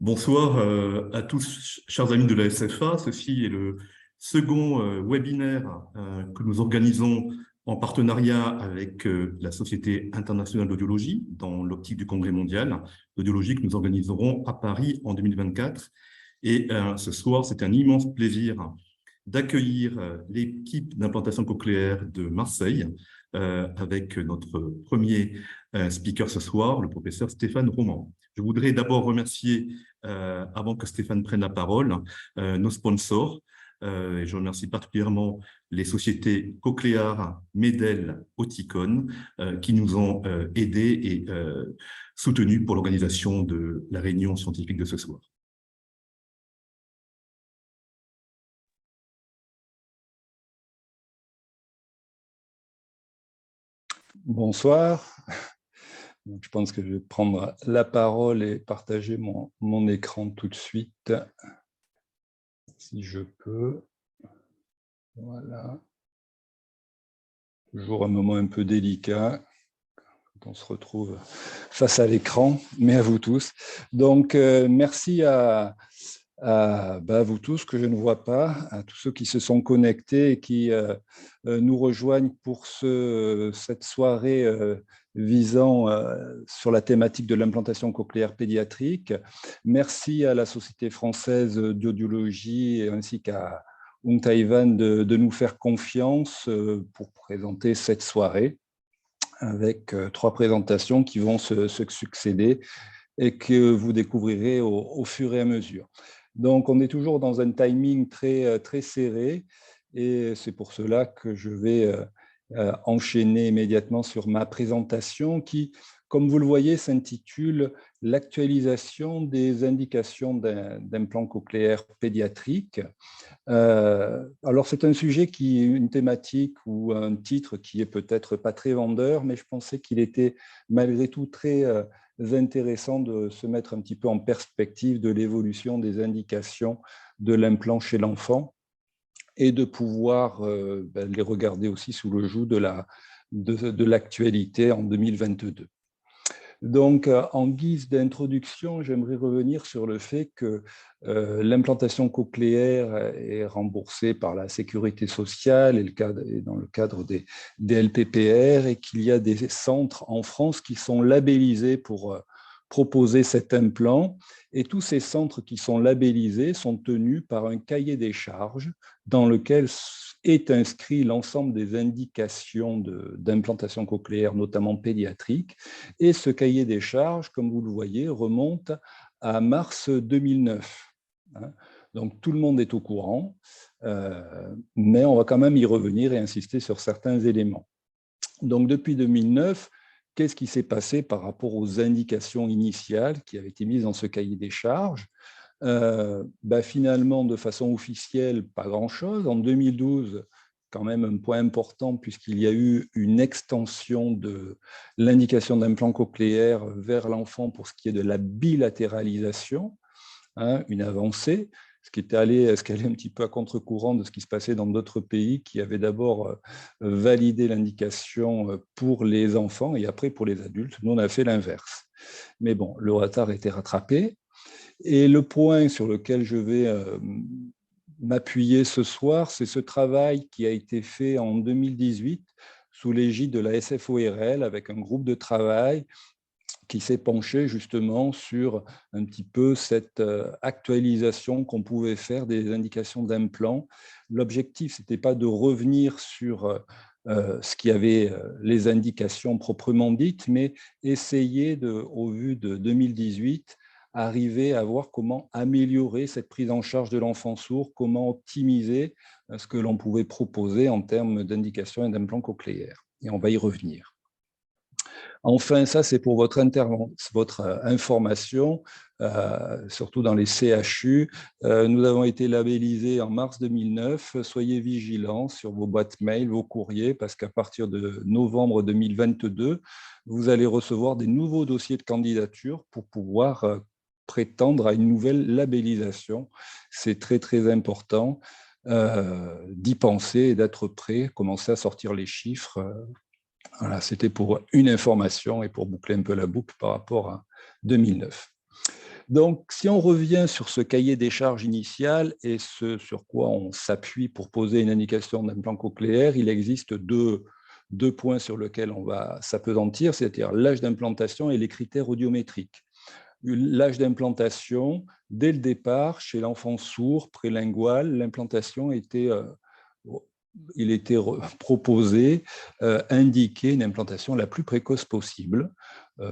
Bonsoir à tous, chers amis de la SFA. Ceci est le second webinaire que nous organisons en partenariat avec la Société internationale d'audiologie dans l'optique du Congrès mondial d'audiologie que nous organiserons à Paris en 2024. Et ce soir, c'est un immense plaisir d'accueillir l'équipe d'implantation cochléaire de Marseille avec notre premier speaker ce soir, le professeur Stéphane Roman. Je voudrais d'abord remercier, avant que Stéphane prenne la parole, nos sponsors. Et je remercie particulièrement les sociétés Cochlear, Medel, Oticon, qui nous ont aidés et soutenus pour l'organisation de la réunion scientifique de ce soir. Bonsoir. Je pense que je vais prendre la parole et partager mon écran tout de suite, si je peux. Voilà. Toujours un moment un peu délicat quand on se retrouve face à l'écran, mais à vous tous. Donc, merci à vous tous que je ne vois pas, à tous ceux qui se sont connectés et qui nous rejoignent pour cette soirée visant sur la thématique de l'implantation cochléaire pédiatrique. Merci à la Société française d'audiologie ainsi qu'à Ung Taiwan de nous faire confiance pour présenter cette soirée avec 3 présentations qui vont se succéder et que vous découvrirez au fur et à mesure. Donc, on est toujours dans un timing très serré et c'est pour cela que je vais enchaîner immédiatement sur ma présentation qui, comme vous le voyez, s'intitule « L'actualisation des indications d'implants cochléaires pédiatriques ». Alors, c'est un sujet une thématique ou un titre qui est peut-être pas très vendeur, mais je pensais qu'il était malgré tout très intéressant de se mettre un petit peu en perspective de l'évolution des indications de l'implant chez l'enfant et de pouvoir les regarder aussi sous le joug de l'actualité en 2022. Donc, en guise d'introduction, j'aimerais revenir sur le fait que l'implantation cochléaire est remboursée par la sécurité sociale et dans le cadre des LPPR et qu'il y a des centres en France qui sont labellisés pour proposer cet implant. Et tous ces centres qui sont labellisés sont tenus par un cahier des charges dans lequel est inscrit l'ensemble des indications d'implantation cochléaire, notamment pédiatrique. Et ce cahier des charges, comme vous le voyez, remonte à mars 2009. Donc, tout le monde est au courant, mais on va quand même y revenir et insister sur certains éléments. Donc, depuis 2009, qu'est-ce qui s'est passé par rapport aux indications initiales qui avaient été mises dans ce cahier des charges ? Finalement, de façon officielle, pas grand-chose. En 2012, quand même un point important puisqu'il y a eu une extension de l'indication d'implant cochléaire vers l'enfant pour ce qui est de la bilatéralisation, une avancée, ce qui est allé un petit peu à contre-courant de ce qui se passait dans d'autres pays qui avaient d'abord validé l'indication pour les enfants et après pour les adultes. Nous, on a fait l'inverse. Mais bon, le retard a été rattrapé. Et le point sur lequel je vais m'appuyer ce soir, c'est ce travail qui a été fait en 2018 sous l'égide de la SFORL avec un groupe de travail qui s'est penché justement sur un petit peu cette actualisation qu'on pouvait faire des indications d'implants. L'objectif, ce n'était pas de revenir sur ce qui avait les indications proprement dites, mais essayer, au vu de 2018, arriver à voir comment améliorer cette prise en charge de l'enfant sourd, comment optimiser ce que l'on pouvait proposer en termes d'indications et d'implants cochléaires. Et on va y revenir. Enfin, ça, c'est pour votre information, surtout dans les CHU. Nous avons été labellisés en mars 2009. Soyez vigilants sur vos boîtes mail, vos courriers, parce qu'à partir de novembre 2022, vous allez recevoir des nouveaux dossiers de candidature pour pouvoir prétendre à une nouvelle labellisation. C'est très, très important d'y penser et d'être prêt, commencer à sortir les chiffres. Voilà, c'était pour une information et pour boucler un peu la boucle par rapport à 2009. Donc, si on revient sur ce cahier des charges initial et ce sur quoi on s'appuie pour poser une indication d'implant cochléaire, il existe deux points sur lesquels on va s'appesantir, c'est-à-dire l'âge d'implantation et les critères audiométriques. L'âge d'implantation, dès le départ, chez l'enfant sourd, prélingual, l'implantation était il était proposé, indiquer une implantation la plus précoce possible,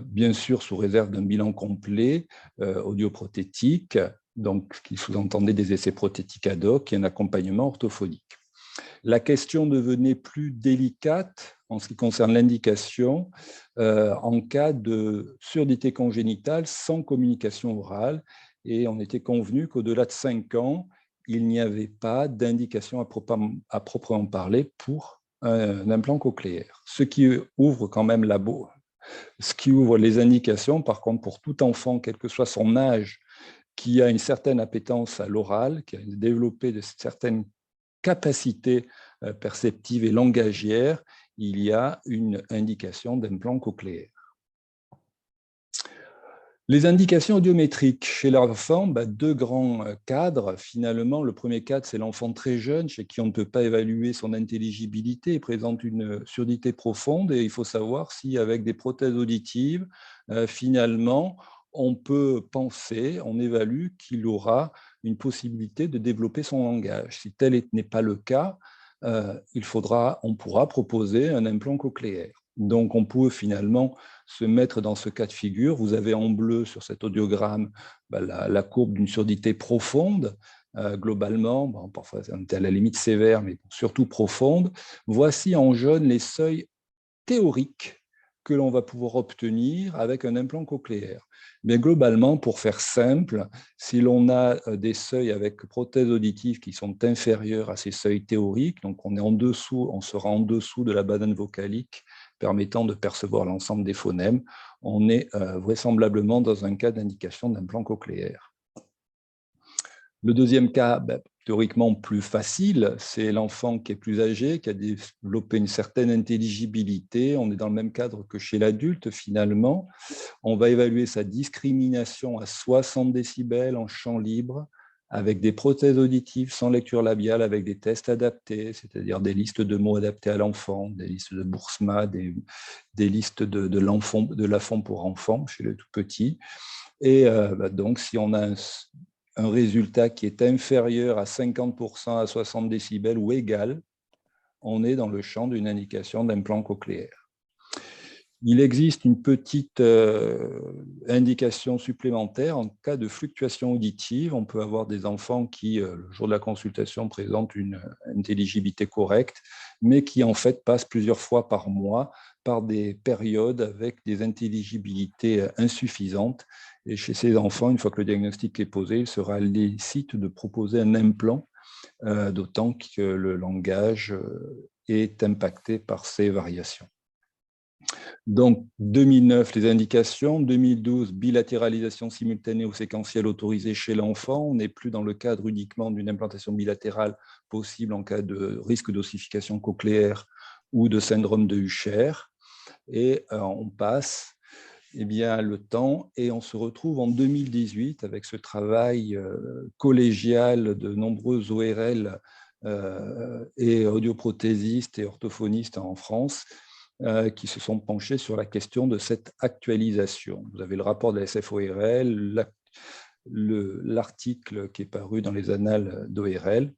bien sûr sous réserve d'un bilan complet, audioprothétique, donc qui sous-entendait des essais prothétiques ad hoc et un accompagnement orthophonique. La question devenait plus délicate en ce qui concerne l'indication en cas de surdité congénitale sans communication orale, et on était convenu qu'au-delà de 5 ans, il n'y avait pas d'indication à proprement parler pour un implant cochléaire. Ce qui ouvre quand même ce qui ouvre les indications, par contre, pour tout enfant, quel que soit son âge, qui a une certaine appétence à l'oral, qui a développé de certaines capacités perceptives et langagières, il y a une indication d'implant cochléaire. Les indications audiométriques chez l'enfant, deux grands cadres. Finalement, le premier cadre, c'est l'enfant très jeune, chez qui on ne peut pas évaluer son intelligibilité et présente une surdité profonde. Et il faut savoir si, avec des prothèses auditives, finalement, on peut penser, on évalue qu'il aura une possibilité de développer son langage. Si tel n'est pas le cas, on pourra proposer un implant cochléaire. Donc, on peut finalement se mettre dans ce cas de figure. Vous avez en bleu sur cet audiogramme la courbe d'une surdité profonde, globalement, parfois c'est à la limite sévère, mais surtout profonde. Voici en jaune les seuils théoriques que l'on va pouvoir obtenir avec un implant cochléaire. Mais globalement, pour faire simple, si l'on a des seuils avec prothèses auditives qui sont inférieurs à ces seuils théoriques, donc on sera en dessous de la banane vocalique permettant de percevoir l'ensemble des phonèmes, on est vraisemblablement dans un cas d'indication d'implant cochléaire. Le deuxième cas, théoriquement plus facile, c'est l'enfant qui est plus âgé, qui a développé une certaine intelligibilité. On est dans le même cadre que chez l'adulte, finalement. On va évaluer sa discrimination à 60 décibels en champ libre, avec des prothèses auditives sans lecture labiale, avec des tests adaptés, c'est-à-dire des listes de mots adaptés à l'enfant, des listes de Boursma, des listes de Lafont pour enfants chez le tout petit. Et donc, si on a un résultat qui est inférieur à 50% à 60 décibels ou égal, on est dans le champ d'une indication d'implant cochléaire. Il existe une petite indication supplémentaire en cas de fluctuation auditive. On peut avoir des enfants qui, le jour de la consultation, présentent une intelligibilité correcte, mais qui en fait passent plusieurs fois par mois par des périodes avec des intelligibilités insuffisantes. Et chez ces enfants, une fois que le diagnostic est posé, il sera licite de proposer un implant, d'autant que le langage est impacté par ces variations. Donc, 2009, les indications. 2012, bilatéralisation simultanée ou séquentielle autorisée chez l'enfant. On n'est plus dans le cadre uniquement d'une implantation bilatérale possible en cas de risque d'ossification cochléaire ou de syndrome de Usher. Et on passe le temps et on se retrouve en 2018 avec ce travail collégial de nombreux ORL et audioprothésistes et orthophonistes en France qui se sont penchés sur la question de cette actualisation. Vous avez le rapport de la SFORL, l'article qui est paru dans les annales d'ORL.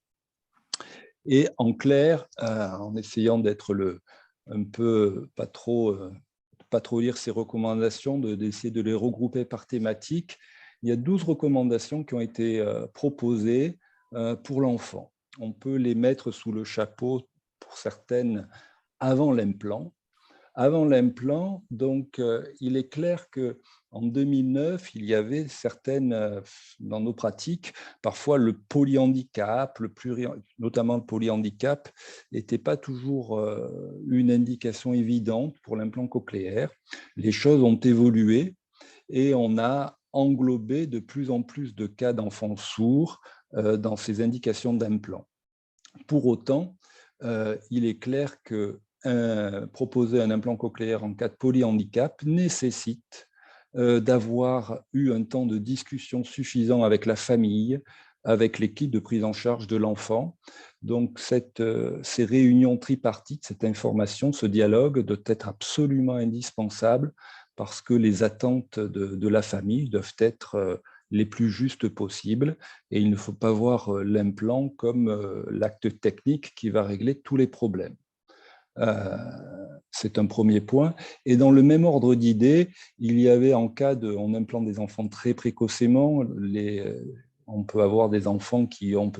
Et en clair, en essayant d'être un peu pas trop lire ces recommandations, d'essayer de les regrouper par thématique, il y a 12 recommandations qui ont été proposées pour l'enfant. On peut les mettre sous le chapeau, pour certaines, avant l'implant. Avant l'implant, donc, il est clair qu'en 2009, il y avait certaines, dans nos pratiques, parfois le polyhandicap, notamment le polyhandicap, n'était pas toujours une indication évidente pour l'implant cochléaire. Les choses ont évolué et on a englobé de plus en plus de cas d'enfants sourds dans ces indications d'implant. Pour autant, il est clair que proposer un implant cochléaire en cas de polyhandicap nécessite d'avoir eu un temps de discussion suffisant avec la famille, avec l'équipe de prise en charge de l'enfant. Donc, ces réunions tripartites, cette information, ce dialogue doit être absolument indispensable parce que les attentes de la famille doivent être les plus justes possibles et il ne faut pas voir l'implant comme l'acte technique qui va régler tous les problèmes. C'est un premier point. Et dans le même ordre d'idées, il y avait en cas de, on implante des enfants très précocement, on peut avoir des enfants qui vont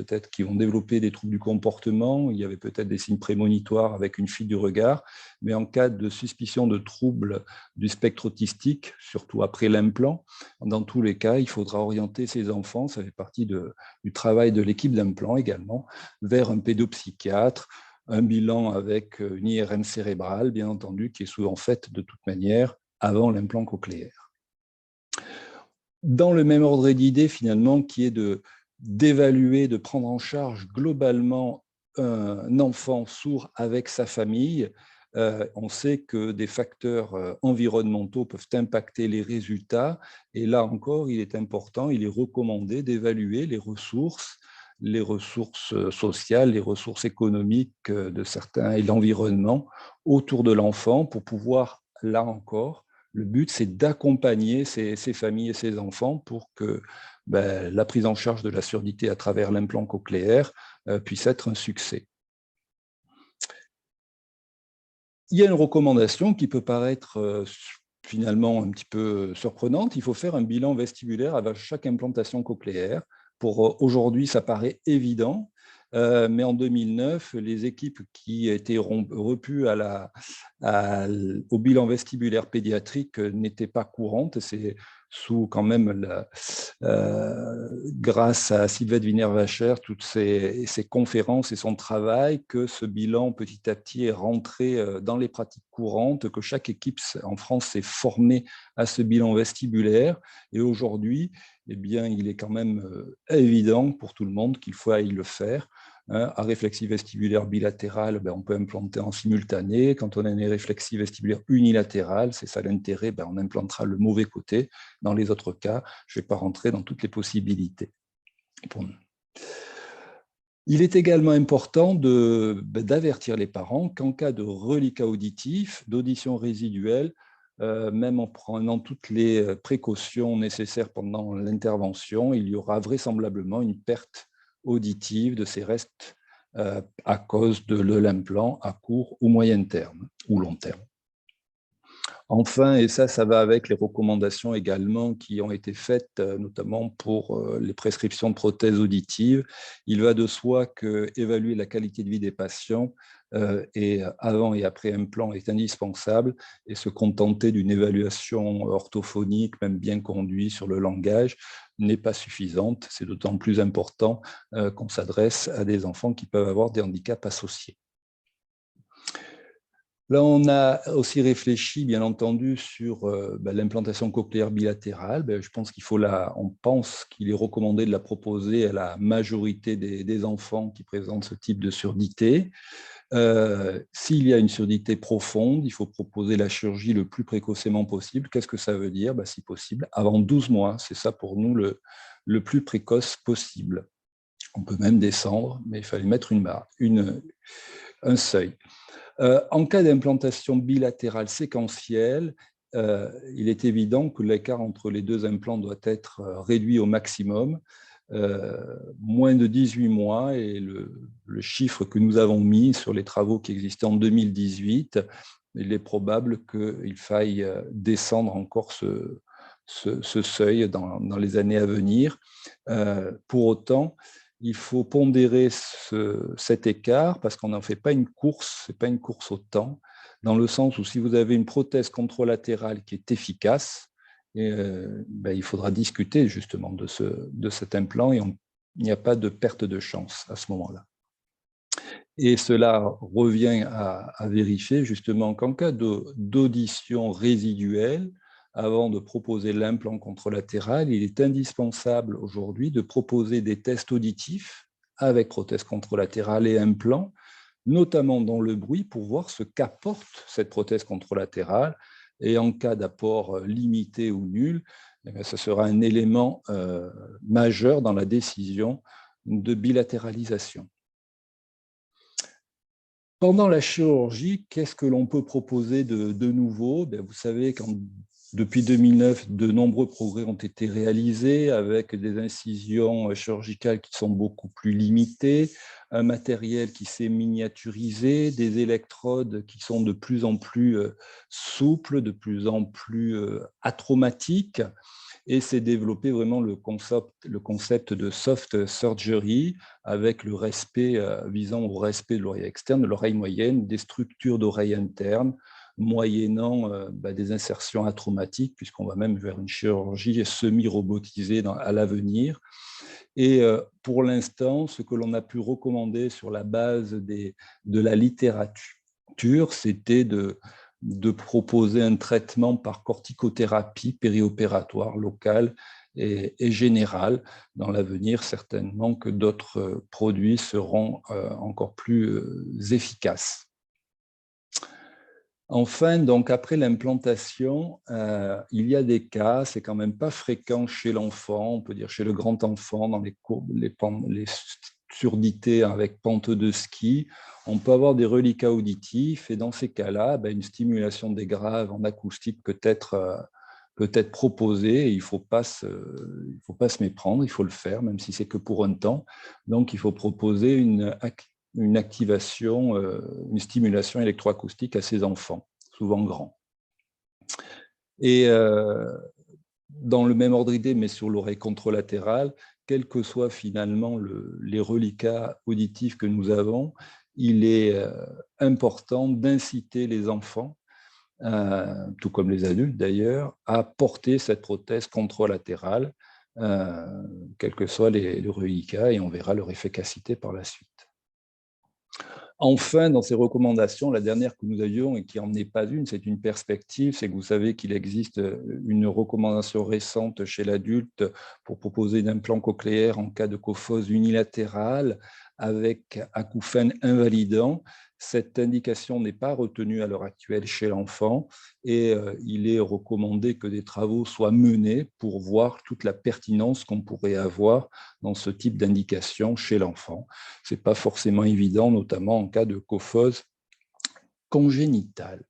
développer des troubles du comportement, il y avait peut-être des signes prémonitoires avec une fuite du regard, mais en cas de suspicion de troubles du spectre autistique, surtout après l'implant, dans tous les cas, il faudra orienter ces enfants, ça fait partie du travail de l'équipe d'implant également, vers un pédopsychiatre, un bilan avec une IRM cérébrale, bien entendu, qui est souvent faite de toute manière avant l'implant cochléaire. Dans le même ordre d'idée, finalement, qui est d'évaluer, de prendre en charge globalement un enfant sourd avec sa famille, on sait que des facteurs environnementaux peuvent impacter les résultats. Et là encore, il est important, il est recommandé d'évaluer les ressources sociales, les ressources économiques de certains et l'environnement autour de l'enfant pour pouvoir, là encore, le but, c'est d'accompagner ces familles et ces enfants pour que la prise en charge de la surdité à travers l'implant cochléaire puisse être un succès. Il y a une recommandation qui peut paraître finalement un petit peu surprenante. Il faut faire un bilan vestibulaire avec chaque implantation cochléaire. Pour aujourd'hui, ça paraît évident, mais en 2009, les équipes qui étaient repues au bilan vestibulaire pédiatrique n'étaient pas courantes. C'est sous quand même, grâce à Sylvette Wiener-Vacher, toutes ses conférences et son travail, que ce bilan petit à petit est rentré dans les pratiques courantes, que chaque équipe en France s'est formée à ce bilan vestibulaire. Et aujourd'hui, eh bien, il est quand même évident pour tout le monde qu'il faut aller le faire. Aréflexie vestibulaire bilatérale, on peut implanter en simultané. Quand on a une aréflexie vestibulaire unilatérale, c'est ça l'intérêt, on implantera le mauvais côté. Dans les autres cas, je ne vais pas rentrer dans toutes les possibilités. Il est également important d'avertir les parents qu'en cas de reliquat auditif, d'audition résiduelle, même en prenant toutes les précautions nécessaires pendant l'intervention, il y aura vraisemblablement une perte auditive de ces restes à cause de l'implant à court ou moyen terme, ou long terme. Enfin, et ça va avec les recommandations également qui ont été faites, notamment pour les prescriptions de prothèses auditives, il va de soi qu'évaluer la qualité de vie des patients avant et après implant est indispensable et se contenter d'une évaluation orthophonique, même bien conduite sur le langage, n'est pas suffisante. C'est d'autant plus important qu'on s'adresse à des enfants qui peuvent avoir des handicaps associés. Là, on a aussi réfléchi, bien entendu, sur l'implantation cochléaire bilatérale. Je pense on pense qu'il est recommandé de la proposer à la majorité des enfants qui présentent ce type de surdité. S'il y a une surdité profonde, il faut proposer la chirurgie le plus précocement possible. Qu'est-ce que ça veut dire? Si possible, avant 12 mois. C'est ça pour nous le plus précoce possible. On peut même descendre, mais il fallait mettre un seuil. En cas d'implantation bilatérale séquentielle, il est évident que l'écart entre les deux implants doit être réduit au maximum. Moins de 18 mois est le chiffre que nous avons mis sur les travaux qui existaient en 2018. Il est probable qu'il faille descendre encore ce seuil dans les années à venir. Pour autant, il faut pondérer cet écart parce qu'on n'en fait pas une course, ce n'est pas une course au temps, dans le sens où si vous avez une prothèse contralatérale qui est efficace, il faudra discuter justement de cet implant et il n'y a pas de perte de chance à ce moment-là. Et cela revient à vérifier justement qu'en cas d'audition résiduelle, avant de proposer l'implant contralatéral, il est indispensable aujourd'hui de proposer des tests auditifs avec prothèse contralatérale et implant, notamment dans le bruit, pour voir ce qu'apporte cette prothèse contralatérale. et en cas d'apport limité ou nul, ce sera un élément majeur dans la décision de bilatéralisation. Pendant la chirurgie, qu'est-ce que l'on peut proposer de nouveau? Vous savez qu'en depuis 2009, de nombreux progrès ont été réalisés avec des incisions chirurgicales qui sont beaucoup plus limitées, un matériel qui s'est miniaturisé, des électrodes qui sont de plus en plus souples, de plus en plus atraumatiques, et s'est développé vraiment le concept de soft surgery avec le respect, visant au respect de l'oreille externe, de l'oreille moyenne, des structures d'oreille interne, moyennant des insertions atraumatiques, puisqu'on va même vers une chirurgie semi-robotisée à l'avenir. Et pour l'instant, ce que l'on a pu recommander sur la base de la littérature, c'était de proposer un traitement par corticothérapie périopératoire locale et générale. Dans l'avenir, certainement que d'autres produits seront encore plus efficaces. Enfin, donc après l'implantation, il y a des cas, c'est quand même pas fréquent chez l'enfant, on peut dire chez le grand enfant, dans les courbes, les surdités avec pente de ski, on peut avoir des reliquats auditifs, et dans ces cas-là, une stimulation des graves en acoustique peut être proposée, et il ne faut pas se méprendre, il faut le faire, même si c'est que pour un temps. Donc, il faut proposer une activation, une stimulation électroacoustique à ces enfants, souvent grands. Et dans le même ordre d'idée, mais sur l'oreille contralatérale, quels que soient finalement les reliquats auditifs que nous avons, il est important d'inciter les enfants, tout comme les adultes d'ailleurs, à porter cette prothèse contralatérale, quels que soient les reliquats, et on verra leur efficacité par la suite. Enfin, dans ces recommandations, la dernière que nous avions, et qui n'en est pas une, c'est une perspective, c'est que vous savez qu'il existe une recommandation récente chez l'adulte pour proposer d'implant cochléaire en cas de cophose unilatérale avec acouphène invalidant. Cette indication n'est pas retenue à l'heure actuelle chez l'enfant, et il est recommandé que des travaux soient menés pour voir toute la pertinence qu'on pourrait avoir dans ce type d'indication chez l'enfant. Ce n'est pas forcément évident, notamment en cas de cophose congénitale.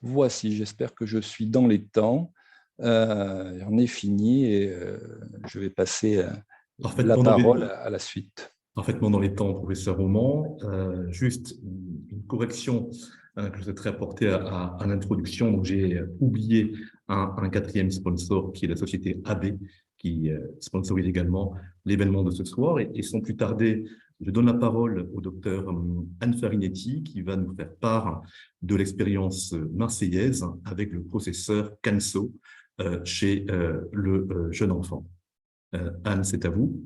Voici, j'espère que je suis dans les temps. J'en ai fini, et je vais passer la parole à la suite. Parfaitement dans les temps, professeur Roman. Juste une correction que je souhaiterais apporter à l'introduction. Donc, j'ai oublié un quatrième sponsor qui est la société AB, qui sponsorise également l'événement de ce soir. Et sans plus tarder, je donne la parole au docteur Anne Farinetti, qui va nous faire part de l'expérience marseillaise avec le processeur Canso chez le jeune enfant. Anne, c'est à vous.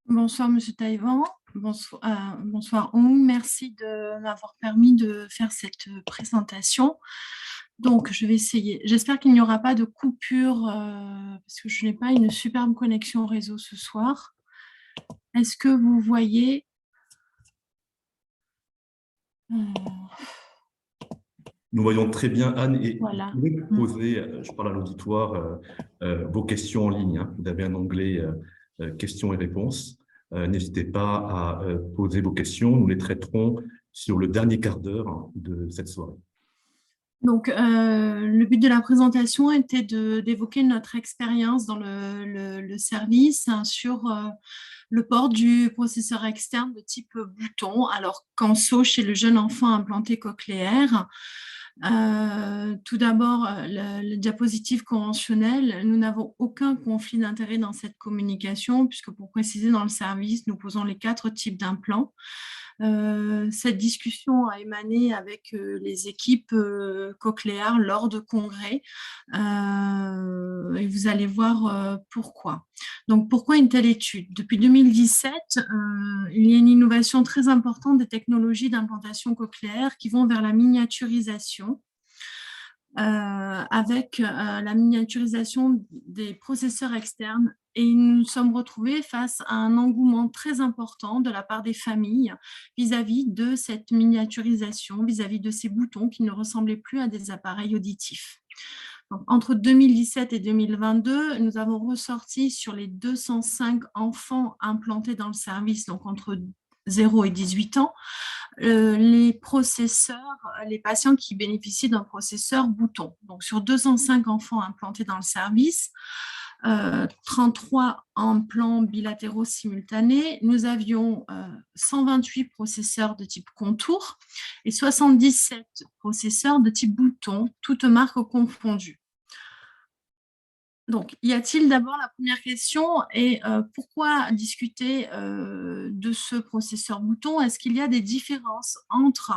Bonsoir, Monsieur Taïwan. Bonsoir, Hong. Merci de m'avoir permis de faire cette présentation. Donc, je vais essayer. J'espère qu'il n'y aura pas de coupure parce que je n'ai pas une superbe connexion réseau ce soir. Est-ce que vous voyez Nous voyons très bien, Anne, et voilà. vous pouvez poser, je parle à l'auditoire, vos questions en ligne. Hein. Vous avez un onglet questions et réponses. N'hésitez pas à poser vos questions. Nous les traiterons sur le dernier quart d'heure de cette soirée. Donc, le but de la présentation était d'évoquer notre expérience dans le service sur le port du processeur externe de type bouton, alors Canso chez le jeune enfant implanté cochléaire. Tout d'abord, le diapositive conventionnel, nous n'avons aucun conflit d'intérêt dans cette communication, puisque pour préciser, dans le service, nous posons les 4 types d'implants. Cette discussion a émané avec les équipes cochléaires lors de congrès, et vous allez voir pourquoi. Donc, pourquoi une telle étude? Depuis 2017, il y a une innovation très importante des technologies d'implantation cochléaire qui vont vers la miniaturisation, avec la miniaturisation des processeurs externes, et nous nous sommes retrouvés face à un engouement très important de la part des familles vis-à-vis de cette miniaturisation, vis-à-vis de ces boutons qui ne ressemblaient plus à des appareils auditifs. Donc, entre 2017 et 2022, nous avons ressorti sur les 205 enfants implantés dans le service, donc entre 0 et 18 ans, les patients qui bénéficient d'un processeur bouton. Donc, sur 205 enfants implantés dans le service, 33 implants bilatéraux simultanés, nous avions 128 processeurs de type contour et 77 processeurs de type bouton, toutes marques confondues. Donc, y a-t-il d'abord la première question et pourquoi discuter de ce processeur bouton? Est-ce qu'il y a des différences entre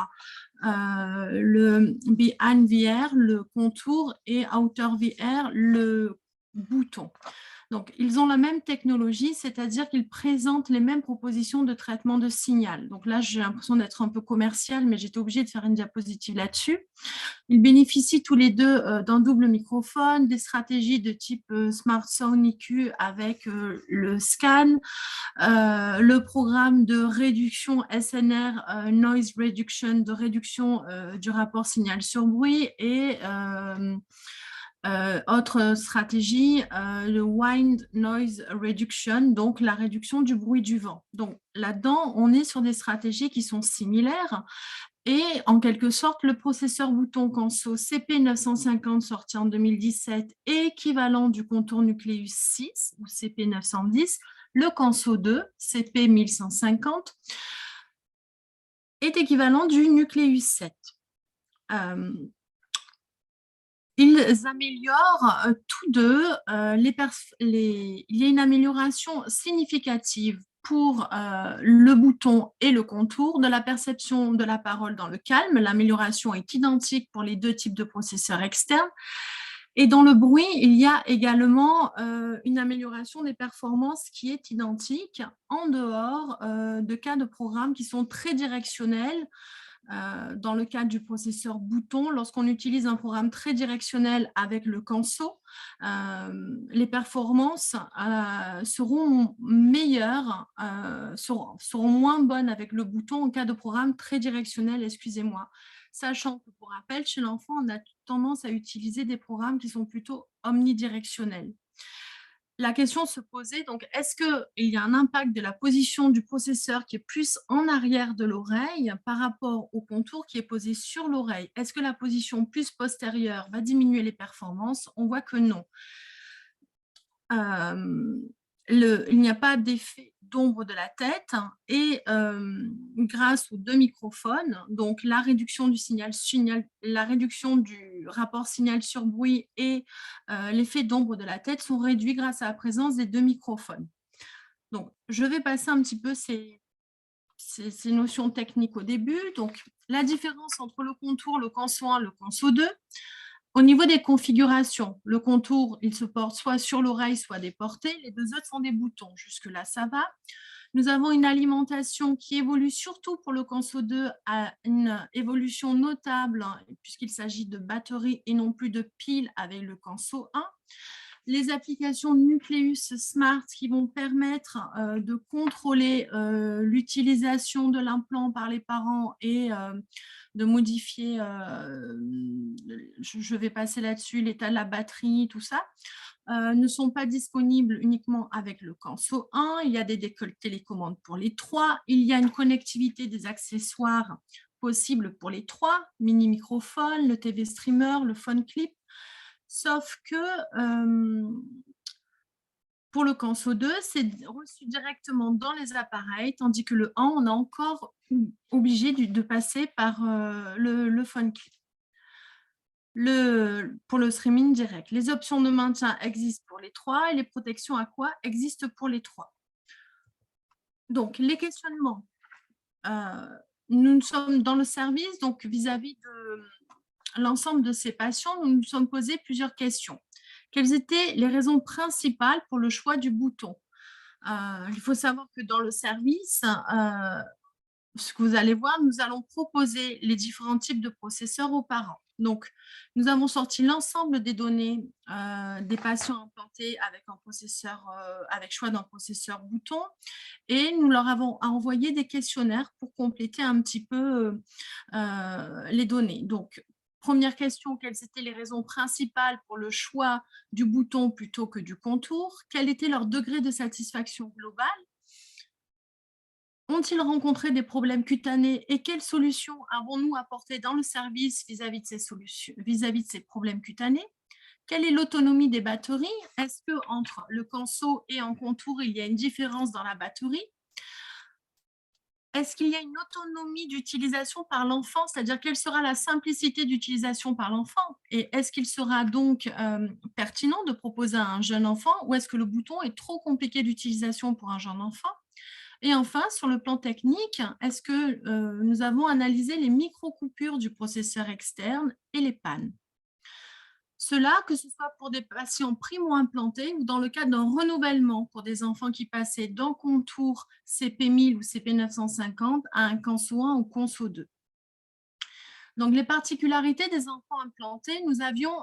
le Behind VR, le contour, et Outer VR, le bouton? Donc, ils ont la même technologie, c'est-à-dire qu'ils présentent les mêmes propositions de traitement de signal. Donc là, j'ai l'impression d'être un peu commercial, mais j'étais obligée de faire une diapositive là-dessus. Ils bénéficient tous les deux d'un double microphone, des stratégies de type Smart Sound EQ avec le scan, le programme de réduction SNR, Noise Reduction, de réduction du rapport signal sur bruit, et autre stratégie, le Wind Noise Reduction, donc la réduction du bruit du vent. Donc là-dedans, on est sur des stratégies qui sont similaires. Et en quelque sorte, le processeur bouton Canso CP950 sorti en 2017 est équivalent du contour Nucleus 6 ou CP910. Le Canso 2, CP1150, est équivalent du Nucleus 7. Ils améliorent tous deux, il y a une amélioration significative pour le bouton et le contour de la perception de la parole dans le calme. L'amélioration est identique pour les deux types de processeurs externes. Et dans le bruit, il y a également une amélioration des performances qui est identique en dehors de cas de programme qui sont très directionnels. Dans le cadre du processeur bouton, lorsqu'on utilise un programme très directionnel avec le Canso, les performances seront meilleures, seront moins bonnes avec le bouton en cas de programme très directionnel, excusez-moi. Sachant que, pour rappel, chez l'enfant, on a tendance à utiliser des programmes qui sont plutôt omnidirectionnels. La question se posait, donc, est-ce qu'il y a un impact de la position du processeur qui est plus en arrière de l'oreille par rapport au contour qui est posé sur l'oreille? Est-ce que la position plus postérieure va diminuer les performances? On voit que non. Il n'y a pas d'effet d'ombre de la tête, et grâce aux deux microphones, donc la réduction du la réduction du rapport signal sur bruit et l'effet d'ombre de la tête sont réduits grâce à la présence des deux microphones. Donc, je vais passer un petit peu ces notions techniques au début. Donc, la différence entre le contour, le Canso 1, le Canso 2. Au niveau des configurations, le contour, il se porte soit sur l'oreille, soit déporté. Les deux autres sont des boutons. Jusque-là, ça va. Nous avons une alimentation qui évolue surtout pour le Canso 2 à une évolution notable, puisqu'il s'agit de batterie et non plus de piles avec le Canso 1. Les applications Nucleus Smart qui vont permettre de contrôler l'utilisation de l'implant par les parents et de modifier, je vais passer là-dessus, l'état de la batterie, tout ça, ne sont pas disponibles uniquement avec le Canso 1. Il y a des télécommandes pour les trois. Il y a une connectivité des accessoires possibles pour les trois, mini microphone, le TV streamer, le phone clip. Sauf que pour le Canso 2, c'est reçu directement dans les appareils, tandis que le 1, on est encore obligé de passer par le phone clip. Pour le streaming direct, les options de maintien existent pour les trois et les protections à quoi existent pour les trois. Donc, les questionnements. Nous sommes dans le service, donc vis-à-vis de l'ensemble de ces patients, nous nous sommes posé plusieurs questions. Quelles étaient les raisons principales pour le choix du bouton? Il faut savoir que dans le service, ce que vous allez voir, nous allons proposer les différents types de processeurs aux parents. Donc, nous avons sorti l'ensemble des données des patients implantés avec un processeur, avec choix d'un processeur bouton, et nous leur avons envoyé des questionnaires pour compléter un petit peu les données. Donc, première question, quelles étaient les raisons principales pour le choix du bouton plutôt que du contour? Quel était leur degré de satisfaction globale? Ont-ils rencontré des problèmes cutanés et quelles solutions avons-nous apportées dans le service vis-à-vis de ces solutions, vis-à-vis de ces problèmes cutanés? Quelle est l'autonomie des batteries? Est-ce que entre le canso et en contour, il y a une différence dans la batterie? Est-ce qu'il y a une autonomie d'utilisation par l'enfant? C'est-à-dire, quelle sera la simplicité d'utilisation par l'enfant? Et est-ce qu'il sera donc pertinent de proposer à un jeune enfant ou est-ce que le bouton est trop compliqué d'utilisation pour un jeune enfant? Et enfin, sur le plan technique, est-ce que nous avons analysé les micro-coupures du processeur externe et les pannes? Cela, que ce soit pour des patients primo-implantés ou dans le cadre d'un renouvellement pour des enfants qui passaient d'un contour CP1000 ou CP950 à un Canso 1 ou Conso 2. Donc, les particularités des enfants implantés, nous avions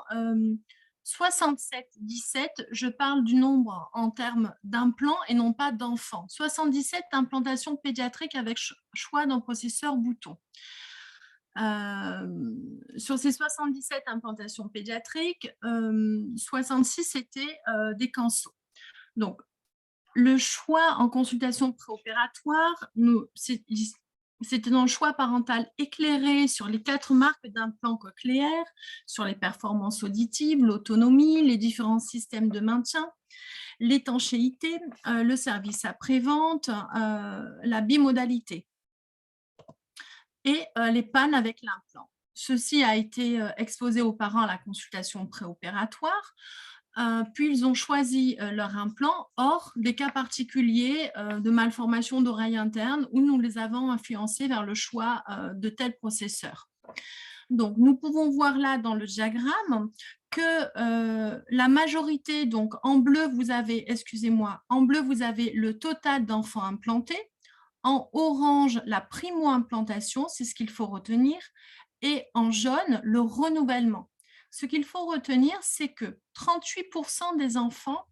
77-17, je parle du nombre en termes d'implants et non pas d'enfants. 77 implantations pédiatriques avec choix d'un processeur bouton. Sur ces 77 implantations pédiatriques, 66 étaient des cansos. Donc, le choix en consultation préopératoire, c'était dans le choix parental éclairé sur les 4 marques d'implants cochléaires, sur les performances auditives, l'autonomie, les différents systèmes de maintien, l'étanchéité, le service après-vente, la bimodalité et les pannes avec l'implant. Ceci a été exposé aux parents à la consultation préopératoire, puis ils ont choisi leur implant hors des cas particuliers de malformation d'oreille interne où nous les avons influencés vers le choix de tel processeur. Donc, nous pouvons voir là dans le diagramme que la majorité, donc en bleu, vous avez, en bleu, vous avez le total d'enfants implantés. En orange, la primo-implantation, c'est ce qu'il faut retenir. Et en jaune, le renouvellement. Ce qu'il faut retenir, c'est que 38% des enfants,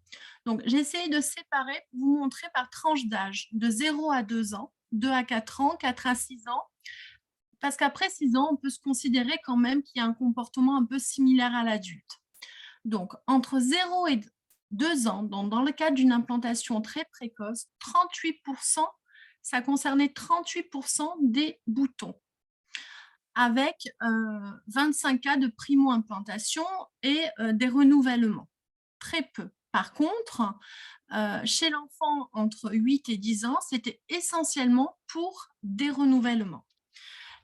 donc j'essaye de séparer pour vous montrer par tranche d'âge, de 0 à 2 ans, 2 à 4 ans, 4 à 6 ans, parce qu'après 6 ans, on peut se considérer quand même qu'il y a un comportement un peu similaire à l'adulte. Donc, entre 0 et 2 ans, donc dans le cadre d'une implantation très précoce, 38%, ça concernait 38% des boutons, avec 25 cas de primo-implantation et des renouvellements. Très peu. Par contre, chez l'enfant entre 8 et 10 ans, c'était essentiellement pour des renouvellements.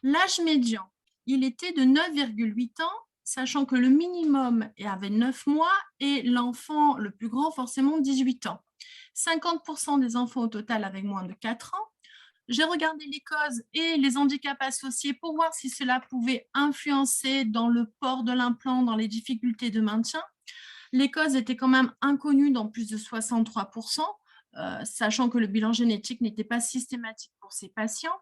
L'âge médian, il était de 9,8 ans, sachant que le minimum avait 9 mois et l'enfant le plus grand, forcément, 18 ans. 50% des enfants au total avaient moins de 4 ans. J'ai regardé les causes et les handicaps associés pour voir si cela pouvait influencer dans le port de l'implant, dans les difficultés de maintien. Les causes étaient quand même inconnues dans plus de 63%, sachant que le bilan génétique n'était pas systématique pour ces patients.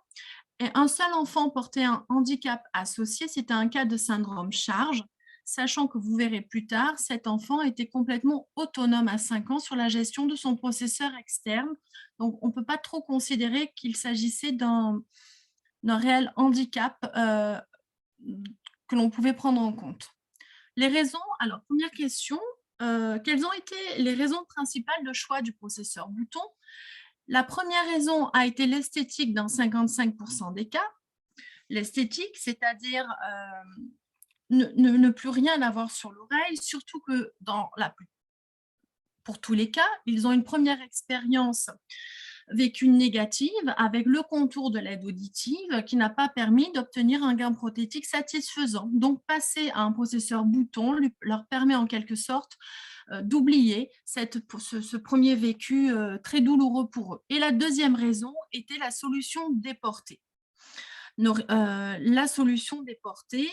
Et un seul enfant portait un handicap associé, c'était un cas de syndrome charge, sachant que vous verrez plus tard, cet enfant était complètement autonome à 5 ans sur la gestion de son processeur externe. Donc, on ne peut pas trop considérer qu'il s'agissait d'un réel handicap que l'on pouvait prendre en compte. Les raisons, alors première question, quelles ont été les raisons principales de choix du processeur bouton? La première raison a été l'esthétique dans 55% des cas. L'esthétique, c'est-à-dire ne plus rien avoir sur l'oreille, surtout que pour tous les cas, ils ont une première expérience vécue négative avec le contour de l'aide auditive qui n'a pas permis d'obtenir un gain prothétique satisfaisant. Donc, passer à un processeur bouton leur permet en quelque sorte d'oublier ce premier vécu très douloureux pour eux. Et la deuxième raison était la solution déportée. La solution déportée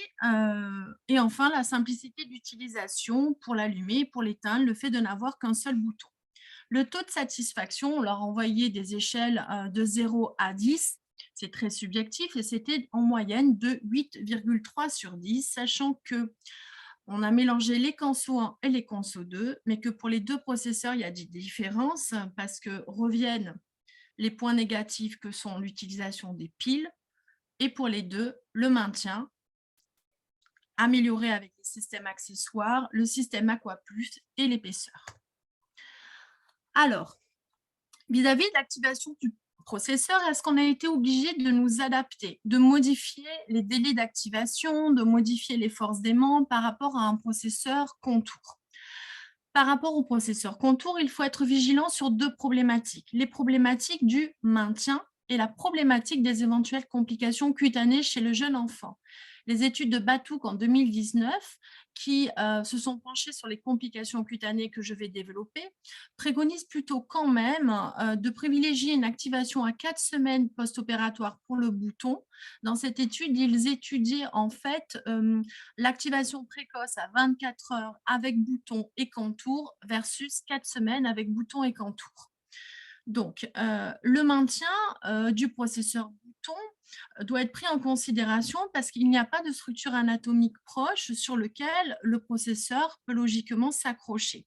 et enfin la simplicité d'utilisation pour l'allumer, pour l'éteindre, le fait de n'avoir qu'un seul bouton. Le taux de satisfaction, on leur envoyait des échelles de 0 à 10, c'est très subjectif et c'était en moyenne de 8,3 sur 10, sachant que on a mélangé les Canso 1 et les Canso 2, mais que pour les deux processeurs, il y a des différences parce que reviennent les points négatifs que sont l'utilisation des piles et pour les deux, le maintien amélioré avec les systèmes accessoires, le système Aqua Plus et l'épaisseur. Alors, vis-à-vis de l'activation du processeur, est-ce qu'on a été obligé de nous adapter, de modifier les délais d'activation, de modifier les forces d'aimant par rapport à un processeur contour? Par rapport au processeur contour, il faut être vigilant sur 2 problématiques. Les problématiques du maintien et la problématique des éventuelles complications cutanées chez le jeune enfant. Les études de Batouk en 2019, qui se sont penchées sur les complications cutanées que je vais développer, préconisent plutôt quand même de privilégier une activation à 4 semaines post-opératoire pour le bouton. Dans cette étude, ils étudiaient en fait l'activation précoce à 24 heures avec bouton et contour versus 4 semaines avec bouton et contour. Donc, le maintien du processeur bouton doit être pris en considération parce qu'il n'y a pas de structure anatomique proche sur lequel le processeur peut logiquement s'accrocher.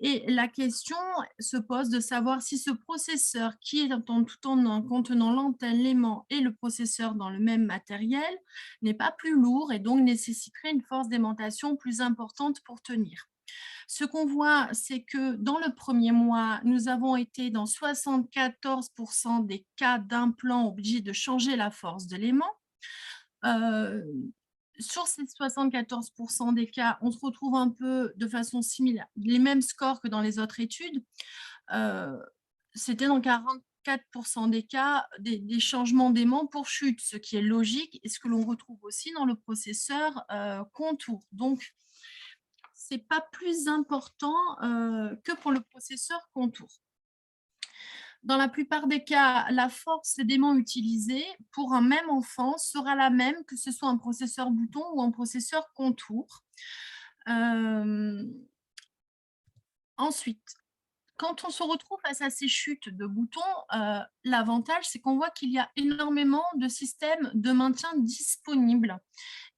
Et la question se pose de savoir si ce processeur qui est tout en contenant l'antenne, l'aimant et le processeur dans le même matériel n'est pas plus lourd et donc nécessiterait une force d'aimantation plus importante pour tenir. Ce qu'on voit, c'est que dans le premier mois, nous avons été dans 74% des cas d'implants obligés de changer la force de l'aimant. Sur ces 74% des cas, on se retrouve un peu de façon similaire, les mêmes scores que dans les autres études. C'était dans 44% des cas des changements d'aimant pour chute, ce qui est logique et ce que l'on retrouve aussi dans le processeur contour. Donc, ce n'est pas plus important que pour le processeur contour. Dans la plupart des cas, la force d'aimant utilisée pour un même enfant sera la même que ce soit un processeur bouton ou un processeur contour. Ensuite, quand on se retrouve face à ces chutes de boutons, l'avantage, c'est qu'on voit qu'il y a énormément de systèmes de maintien disponibles.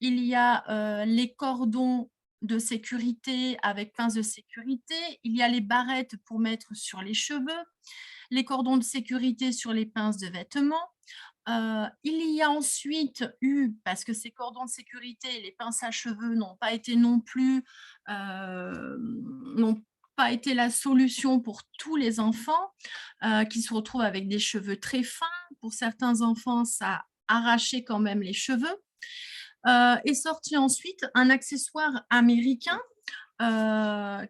Il y a les cordons de sécurité avec pinces de sécurité, il y a les barrettes pour mettre sur les cheveux, les cordons de sécurité sur les pinces de vêtements. Il y a ensuite eu, parce que ces cordons de sécurité et les pinces à cheveux n'ont pas été non plus n'ont pas été la solution pour tous les enfants qui se retrouvent avec des cheveux très fins. Pour certains enfants, ça a arraché quand même les cheveux. Est sorti ensuite un accessoire américain que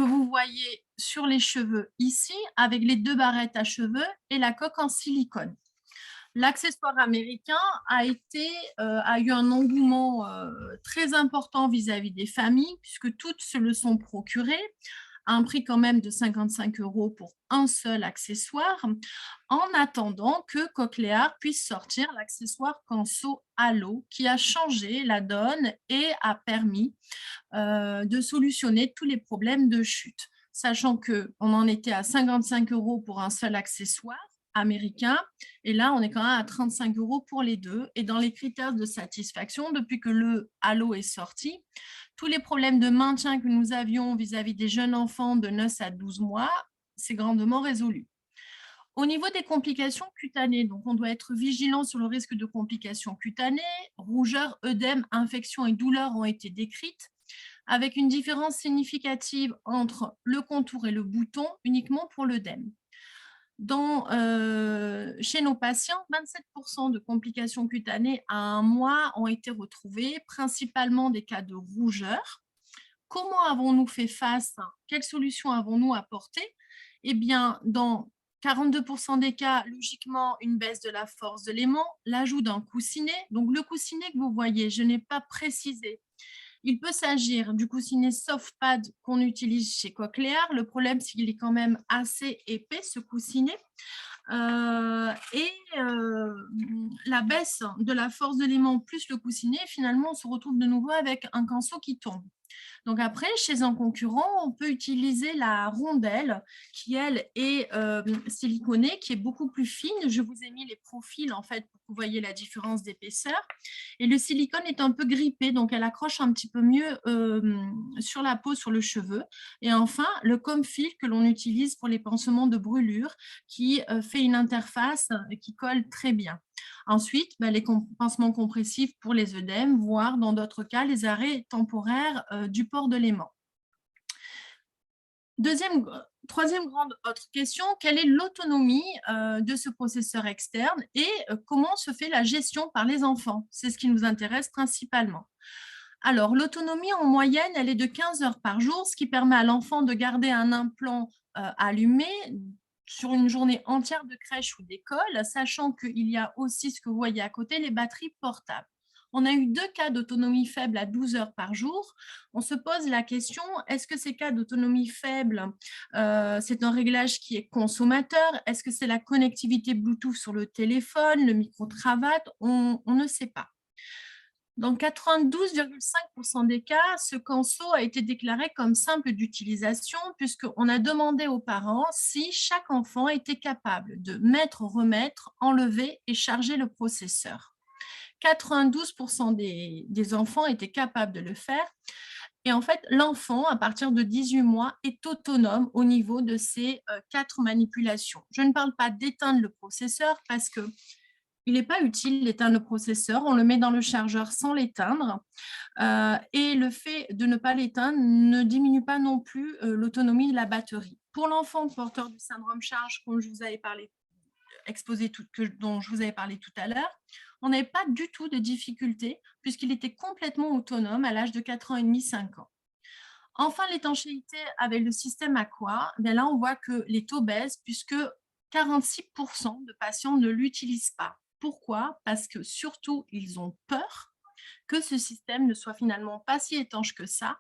vous voyez sur les cheveux ici, avec les 2 barrettes à cheveux et la coque en silicone. L'accessoire américain a eu un engouement très important vis-à-vis des familles, puisque toutes se le sont procurées à un prix quand même de 55 € pour un seul accessoire, en attendant que Cochlear puisse sortir l'accessoire Canso Halo, qui a changé la donne et a permis de solutionner tous les problèmes de chute, sachant qu'on en était à 55 € pour un seul accessoire américain, et là, on est quand même à 35 € pour les deux. Et dans les critères de satisfaction, depuis que le Halo est sorti, tous les problèmes de maintien que nous avions vis-à-vis des jeunes enfants de 9 à 12 mois, c'est grandement résolu. Au niveau des complications cutanées, donc on doit être vigilant sur le risque de complications cutanées. Rougeur, œdème, infection et douleurs ont été décrites, avec une différence significative entre le contour et le bouton uniquement pour l'œdème. Chez nos patients, 27% de complications cutanées à un mois ont été retrouvées, principalement des cas de rougeur. Comment avons-nous fait face? Quelles solutions avons-nous apportées? Eh bien, dans 42% des cas, logiquement, une baisse de la force de l'aimant, l'ajout d'un coussinet. Donc, le coussinet que vous voyez, je n'ai pas précisé. Il peut s'agir du coussinet SoftPad qu'on utilise chez Cochlear. Le problème, c'est qu'il est quand même assez épais, ce coussinet. La baisse de la force de l'aimant plus le coussinet, finalement, on se retrouve de nouveau avec un canso qui tombe. Donc après, chez un concurrent, on peut utiliser la rondelle qui, elle, est siliconée, qui est beaucoup plus fine. Je vous ai mis les profils, en fait, pour que vous voyez la différence d'épaisseur. Et le silicone est un peu grippé, donc elle accroche un petit peu mieux sur la peau, sur le cheveu. Et enfin, le Comfil que l'on utilise pour les pansements de brûlure, qui fait une interface qui colle très bien. Ensuite, les pansements compressifs pour les œdèmes, voire dans d'autres cas, les arrêts temporaires du port de l'aimant. Troisième grande autre question, quelle est l'autonomie de ce processeur externe et comment se fait la gestion par les enfants? C'est ce qui nous intéresse principalement. Alors, l'autonomie en moyenne, elle est de 15 heures par jour, ce qui permet à l'enfant de garder un implant allumé sur une journée entière de crèche ou d'école, sachant qu'il y a aussi ce que vous voyez à côté, les batteries portables. On a eu 2 cas d'autonomie faible à 12 heures par jour. On se pose la question, est-ce que ces cas d'autonomie faible, c'est un réglage qui est consommateur? Est-ce que c'est la connectivité Bluetooth sur le téléphone, le micro-cravate? On ne sait pas. Dans 92,5% des cas, ce canso a été déclaré comme simple d'utilisation puisqu'on a demandé aux parents si chaque enfant était capable de mettre, remettre, enlever et charger le processeur. 92% des enfants étaient capables de le faire. Et en fait, l'enfant, à partir de 18 mois, est autonome au niveau de ces 4 manipulations. Je ne parle pas d'éteindre le processeur parce que il n'est pas utile d'éteindre le processeur, on le met dans le chargeur sans l'éteindre. Et le fait de ne pas l'éteindre ne diminue pas non plus l'autonomie de la batterie. Pour l'enfant porteur du syndrome charge, comme je vous avais parlé, dont je vous avais parlé tout à l'heure, on n'avait pas du tout de difficulté puisqu'il était complètement autonome à l'âge de 4 ans et demi, 5 ans. Enfin, l'étanchéité avec le système Aqua, là on voit que les taux baissent puisque 46% de patients ne l'utilisent pas. Pourquoi? Parce que surtout, ils ont peur que ce système ne soit finalement pas si étanche que ça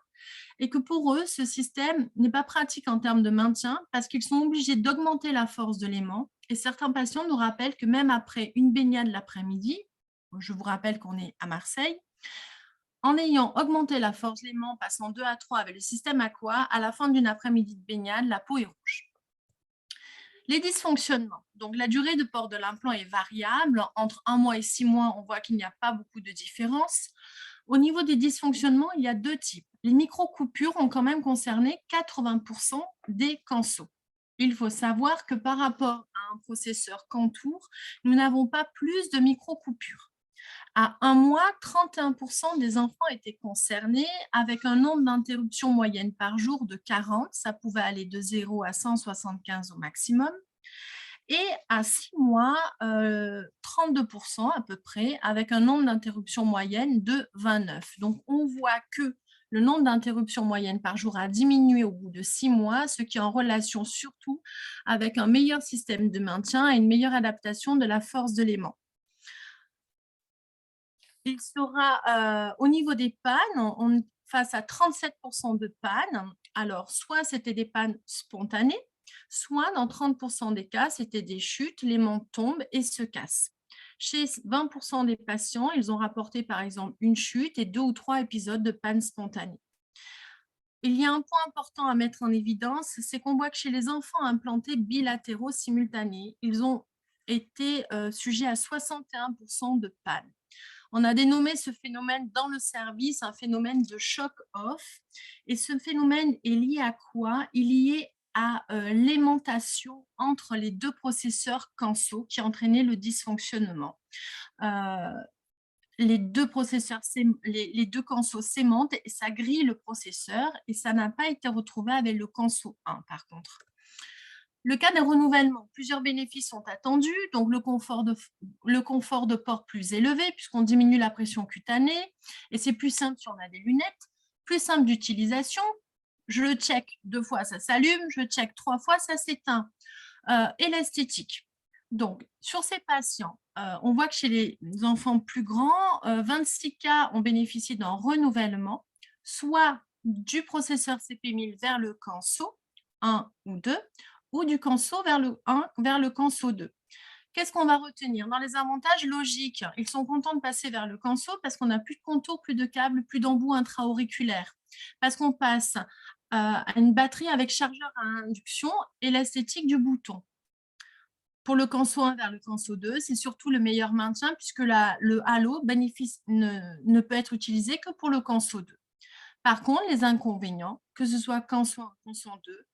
et que pour eux, ce système n'est pas pratique en termes de maintien parce qu'ils sont obligés d'augmenter la force de l'aimant. Et certains patients nous rappellent que même après une baignade l'après-midi, je vous rappelle qu'on est à Marseille, en ayant augmenté la force de l'aimant, passant 2 à 3 avec le système Aqua, à la fin d'une après-midi de baignade, la peau est rouge. Les dysfonctionnements. Donc, la durée de port de l'implant est variable. Entre 1 mois et 6 mois, on voit qu'il n'y a pas beaucoup de différence. Au niveau des dysfonctionnements, il y a 2 types. Les micro-coupures ont quand même concerné 80% des cansos. Il faut savoir que par rapport à un processeur Cantour, nous n'avons pas plus de micro-coupures. À 1 mois, 31% des enfants étaient concernés avec un nombre d'interruptions moyennes par jour de 40. Ça pouvait aller de 0 à 175 au maximum. Et à 6 mois, 32% à peu près, avec un nombre d'interruptions moyennes de 29. Donc, on voit que le nombre d'interruptions moyennes par jour a diminué au bout de 6 mois, ce qui est en relation surtout avec un meilleur système de maintien et une meilleure adaptation de la force de l'aimant. Il sera au niveau des pannes, on est face à 37% de pannes. Alors, soit c'était des pannes spontanées, soit dans 30% des cas, c'était des chutes, l'aimant tombe et se casse. Chez 20% des patients, ils ont rapporté par exemple une chute et 2 ou 3 épisodes de panne spontanée. Il y a un point important à mettre en évidence, c'est qu'on voit que chez les enfants implantés bilatéraux simultanés, ils ont été sujets à 61% de panne. On a dénommé ce phénomène dans le service un phénomène de choc-off. Et ce phénomène est lié à quoi? Il est lié à l'aimantation entre les 2 processeurs canso qui entraînaient le dysfonctionnement. Les 2 processeurs, les 2 cansos s'aimantent et ça grille le processeur et ça n'a pas été retrouvé avec le canso 1 par contre. Le cas d'un renouvellement, plusieurs bénéfices sont attendus, donc le confort de port plus élevé puisqu'on diminue la pression cutanée et c'est plus simple si on a des lunettes, plus simple d'utilisation, je le check 2 fois, ça s'allume, je le check 3 fois, ça s'éteint. Et l'esthétique. Donc, sur ces patients, on voit que chez les enfants plus grands, 26 cas ont bénéficié d'un renouvellement, soit du processeur CP1000 vers le canso 1 ou 2, ou du canso vers le canso 2. Qu'est-ce qu'on va retenir? Dans les avantages logiques, ils sont contents de passer vers le canso parce qu'on n'a plus de contour, plus de câbles, plus d'embout intra-auriculaire. Parce qu'on passe à une batterie avec chargeur à induction et l'esthétique du bouton. Pour le canso 1 vers le canso 2, c'est surtout le meilleur maintien puisque le halo ne peut être utilisé que pour le canso 2. Par contre, les inconvénients, que ce soit canso 1 ou canso 2,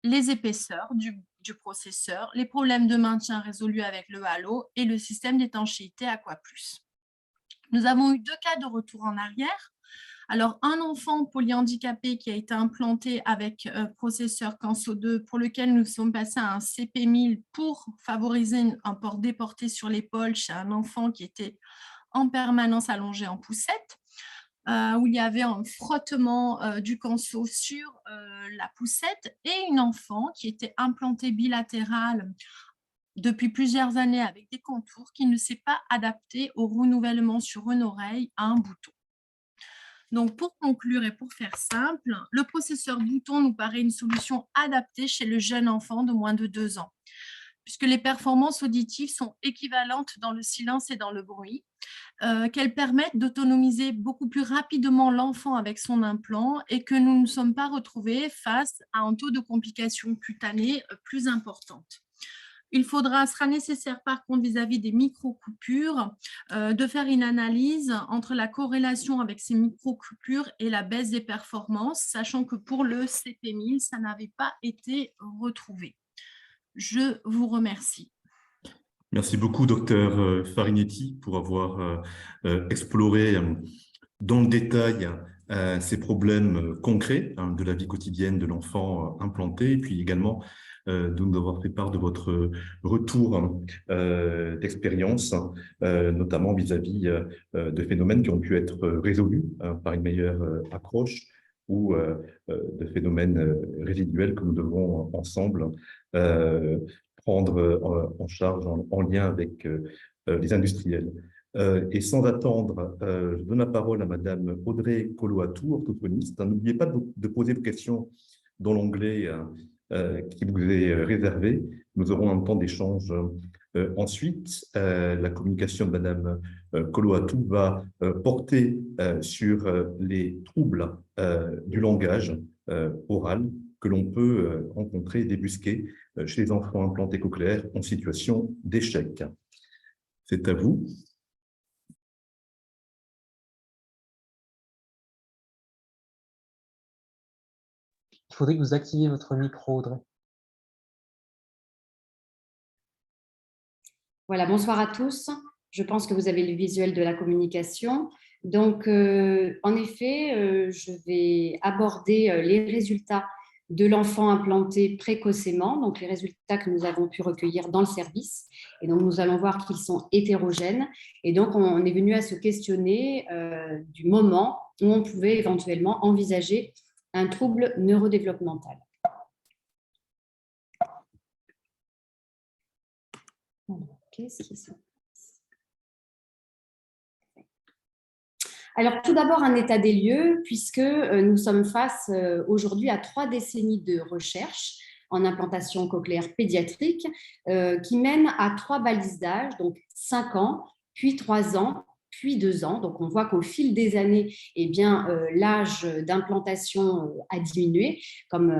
les épaisseurs du processeur, les problèmes de maintien résolus avec le halo et le système d'étanchéité AquaPlus. Nous avons eu 2 cas de retour en arrière. Alors, un enfant polyhandicapé qui a été implanté avec processeur Canso 2, pour lequel nous sommes passés à un CP1000 pour favoriser un port déporté sur l'épaule chez un enfant qui était en permanence allongé en poussette, où il y avait un frottement du Canso sur la poussette, et une enfant qui était implantée bilatérale depuis plusieurs années avec des contours, qui ne s'est pas adapté au renouvellement sur une oreille à un bouton. Donc, pour conclure et pour faire simple, le processeur bouton nous paraît une solution adaptée chez le jeune enfant de moins de 2 ans, puisque les performances auditives sont équivalentes dans le silence et dans le bruit, qu'elles permettent d'autonomiser beaucoup plus rapidement l'enfant avec son implant et que nous ne sommes pas retrouvés face à un taux de complications cutanées plus importante. Il sera nécessaire par contre vis-à-vis des micro-coupures de faire une analyse entre la corrélation avec ces micro-coupures et la baisse des performances, sachant que pour le CP1000, ça n'avait pas été retrouvé. Je vous remercie. Merci beaucoup, docteur Farinetti, pour avoir exploré dans le détail ces problèmes concrets de la vie quotidienne de l'enfant implanté, et puis également de nous avoir fait part de votre retour d'expérience, notamment vis-à-vis de phénomènes qui ont pu être résolus par une meilleure approche, ou de phénomènes résiduels que nous devons ensemble prendre en charge en lien avec les industriels. Et sans attendre, je donne la parole à Madame Audrey Coloatou, orthophoniste. N'oubliez pas de poser vos questions dans l'onglet qui vous est réservé. Nous aurons un temps d'échange ensuite. La communication de Madame Coloatou va porter sur les troubles du langage oral que l'on peut rencontrer, débusquer chez les enfants implantés cochléaires en situation d'échec. C'est à vous. Il faudrait que vous activiez votre micro, Audrey. Voilà, bonsoir à tous. Je pense que vous avez le visuel de la communication. Donc, en effet, je vais aborder les résultats de l'enfant implanté précocement, donc les résultats que nous avons pu recueillir dans le service. Et donc, nous allons voir qu'ils sont hétérogènes. Et donc, on est venu à se questionner du moment où on pouvait éventuellement envisager un trouble neurodéveloppemental. Qu'est-ce qui se passe ? Alors, tout d'abord, un état des lieux, puisque nous sommes face aujourd'hui à 3 décennies de recherche en implantation cochléaire pédiatrique qui mènent à 3 balises d'âge, donc 5 ans, puis 3 ans, puis 2 ans. Donc, on voit qu'au fil des années, eh bien, l'âge d'implantation a diminué, comme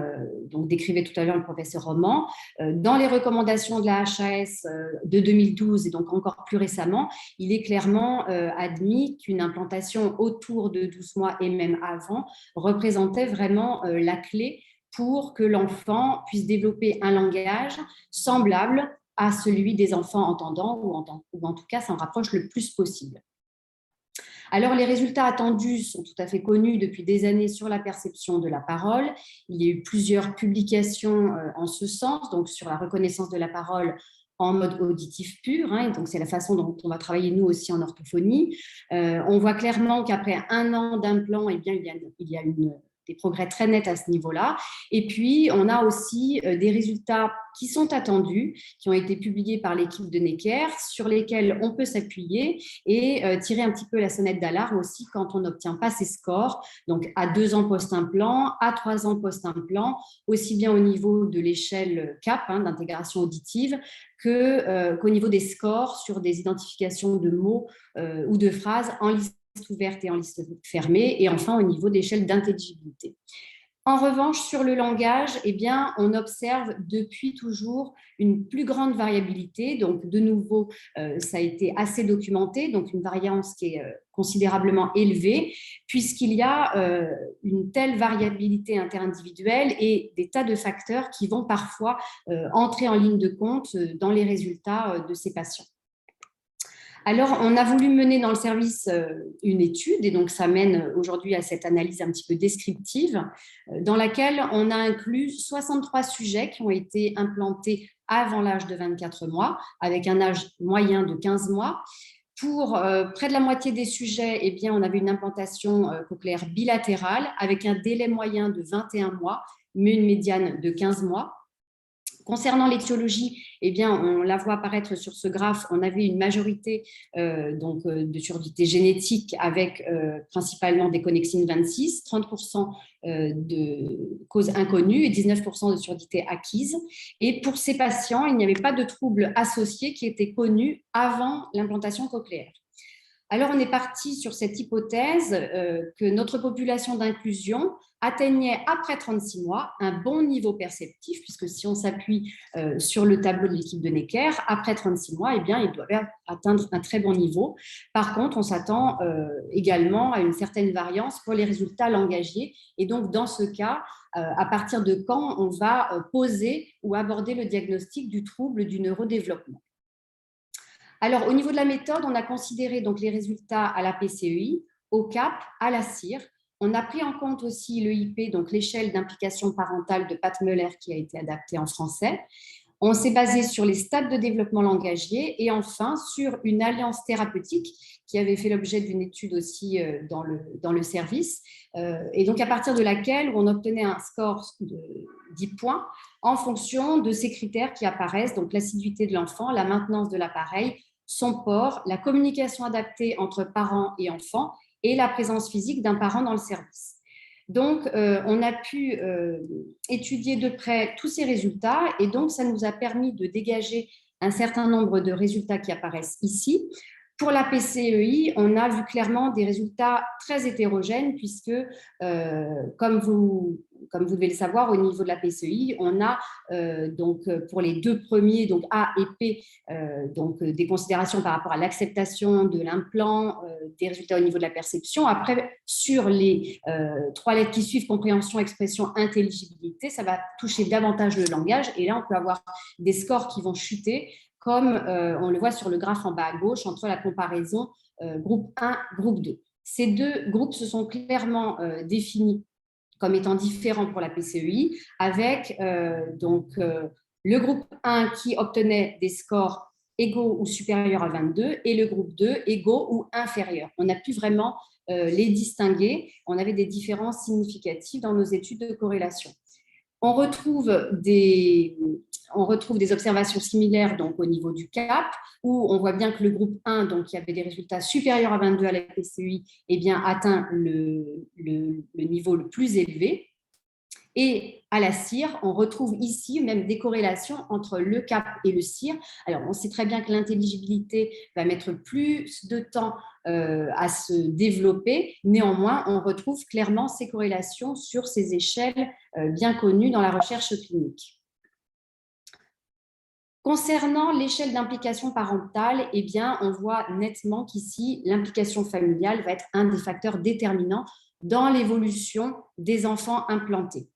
donc décrivait tout à l'heure le professeur Roman. Dans les recommandations de la HAS de 2012 et donc encore plus récemment, il est clairement admis qu'une implantation autour de 12 mois et même avant représentait vraiment la clé pour que l'enfant puisse développer un langage semblable à celui des enfants entendants, ou en tout cas s'en rapproche le plus possible. Alors, les résultats attendus sont tout à fait connus depuis des années sur la perception de la parole. Il y a eu plusieurs publications en ce sens, donc sur la reconnaissance de la parole en mode auditif pur, et donc c'est la façon dont on va travailler nous aussi en orthophonie. On voit clairement qu'après 1 an d'implant, eh bien, il y a des progrès très nets à ce niveau-là. Et puis, on a aussi des résultats qui sont attendus, qui ont été publiés par l'équipe de Necker, sur lesquels on peut s'appuyer et tirer un petit peu la sonnette d'alarme aussi quand on n'obtient pas ces scores, donc à 2 ans post-implant, à 3 ans post-implant, aussi bien au niveau de l'échelle CAP, d'intégration auditive, qu'au niveau des scores sur des identifications de mots ou de phrases en liste ouverte et en liste fermée, et enfin au niveau d'échelle d'intelligibilité. En revanche, sur le langage, eh bien, on observe depuis toujours une plus grande variabilité. Donc, de nouveau, ça a été assez documenté, donc une variance qui est considérablement élevée, puisqu'il y a une telle variabilité interindividuelle et des tas de facteurs qui vont parfois entrer en ligne de compte dans les résultats de ces patients. Alors, on a voulu mener dans le service une étude, et donc ça mène aujourd'hui à cette analyse un petit peu descriptive, dans laquelle on a inclus 63 sujets qui ont été implantés avant l'âge de 24 mois, avec un âge moyen de 15 mois. Pour près de la moitié des sujets, eh bien, on avait une implantation cochléaire bilatérale, avec un délai moyen de 21 mois, mais une médiane de 15 mois. Concernant l'étiologie, eh bien, on la voit apparaître sur ce graphe, on avait une majorité de surdité génétique avec principalement des connexines 26, 30% de causes inconnues et 19% de surdité acquise. Et pour ces patients, il n'y avait pas de troubles associés qui étaient connus avant l'implantation cochléaire. Alors, on est parti sur cette hypothèse que notre population d'inclusion atteignait après 36 mois un bon niveau perceptif, puisque si on s'appuie sur le tableau de l'équipe de Necker, après 36 mois, eh bien, ils doivent atteindre un très bon niveau. Par contre, on s'attend également à une certaine variance pour les résultats langagiers. Et donc, dans ce cas, à partir de quand on va poser ou aborder le diagnostic du trouble du neurodéveloppement. Alors, au niveau de la méthode, on a considéré donc les résultats à la PCEI, au CAP, à la CIR. On a pris en compte aussi l'EIP, donc l'échelle d'implication parentale de Pat Muller qui a été adaptée en français. On s'est basé sur les stades de développement langagier et enfin sur une alliance thérapeutique qui avait fait l'objet d'une étude aussi dans le service. Et donc, à partir de laquelle on obtenait un score de 10 points en fonction de ces critères qui apparaissent, donc l'assiduité de l'enfant, la maintenance de l'appareil, son port, la communication adaptée entre parents et enfants et la présence physique d'un parent dans le service. Donc, on a pu étudier de près tous ces résultats et donc ça nous a permis de dégager un certain nombre de résultats qui apparaissent ici. Pour la PCEI, on a vu clairement des résultats très hétérogènes puisque, comme vous devez le savoir, au niveau de la PCEI, on a donc pour les deux premiers, donc A et P, donc des considérations par rapport à l'acceptation de l'implant, des résultats au niveau de la perception. Après, sur les 3 lettres qui suivent, compréhension, expression, intelligibilité, ça va toucher davantage le langage. Et là, on peut avoir des scores qui vont chuter, comme on le voit sur le graphe en bas à gauche, entre la comparaison groupe 1, groupe 2. Ces deux groupes se sont clairement définis comme étant différents pour la PCEI, avec le groupe 1 qui obtenait des scores égaux ou supérieurs à 22 et le groupe 2 égaux ou inférieurs. On a pu vraiment les distinguer. On avait des différences significatives dans nos études de corrélation. On retrouve des observations similaires donc, au niveau du CAP, où on voit bien que le groupe 1, donc, qui avait des résultats supérieurs à 22 à la PCEI, eh bien, atteint le niveau le plus élevé. Et à la CIR, on retrouve ici même des corrélations entre le CAP et le CIR. Alors, on sait très bien que l'intelligibilité va mettre plus de temps à se développer. Néanmoins, on retrouve clairement ces corrélations sur ces échelles bien connues dans la recherche clinique. Concernant l'échelle d'implication parentale, eh bien, on voit nettement qu'ici, l'implication familiale va être un des facteurs déterminants dans l'évolution des enfants implantés.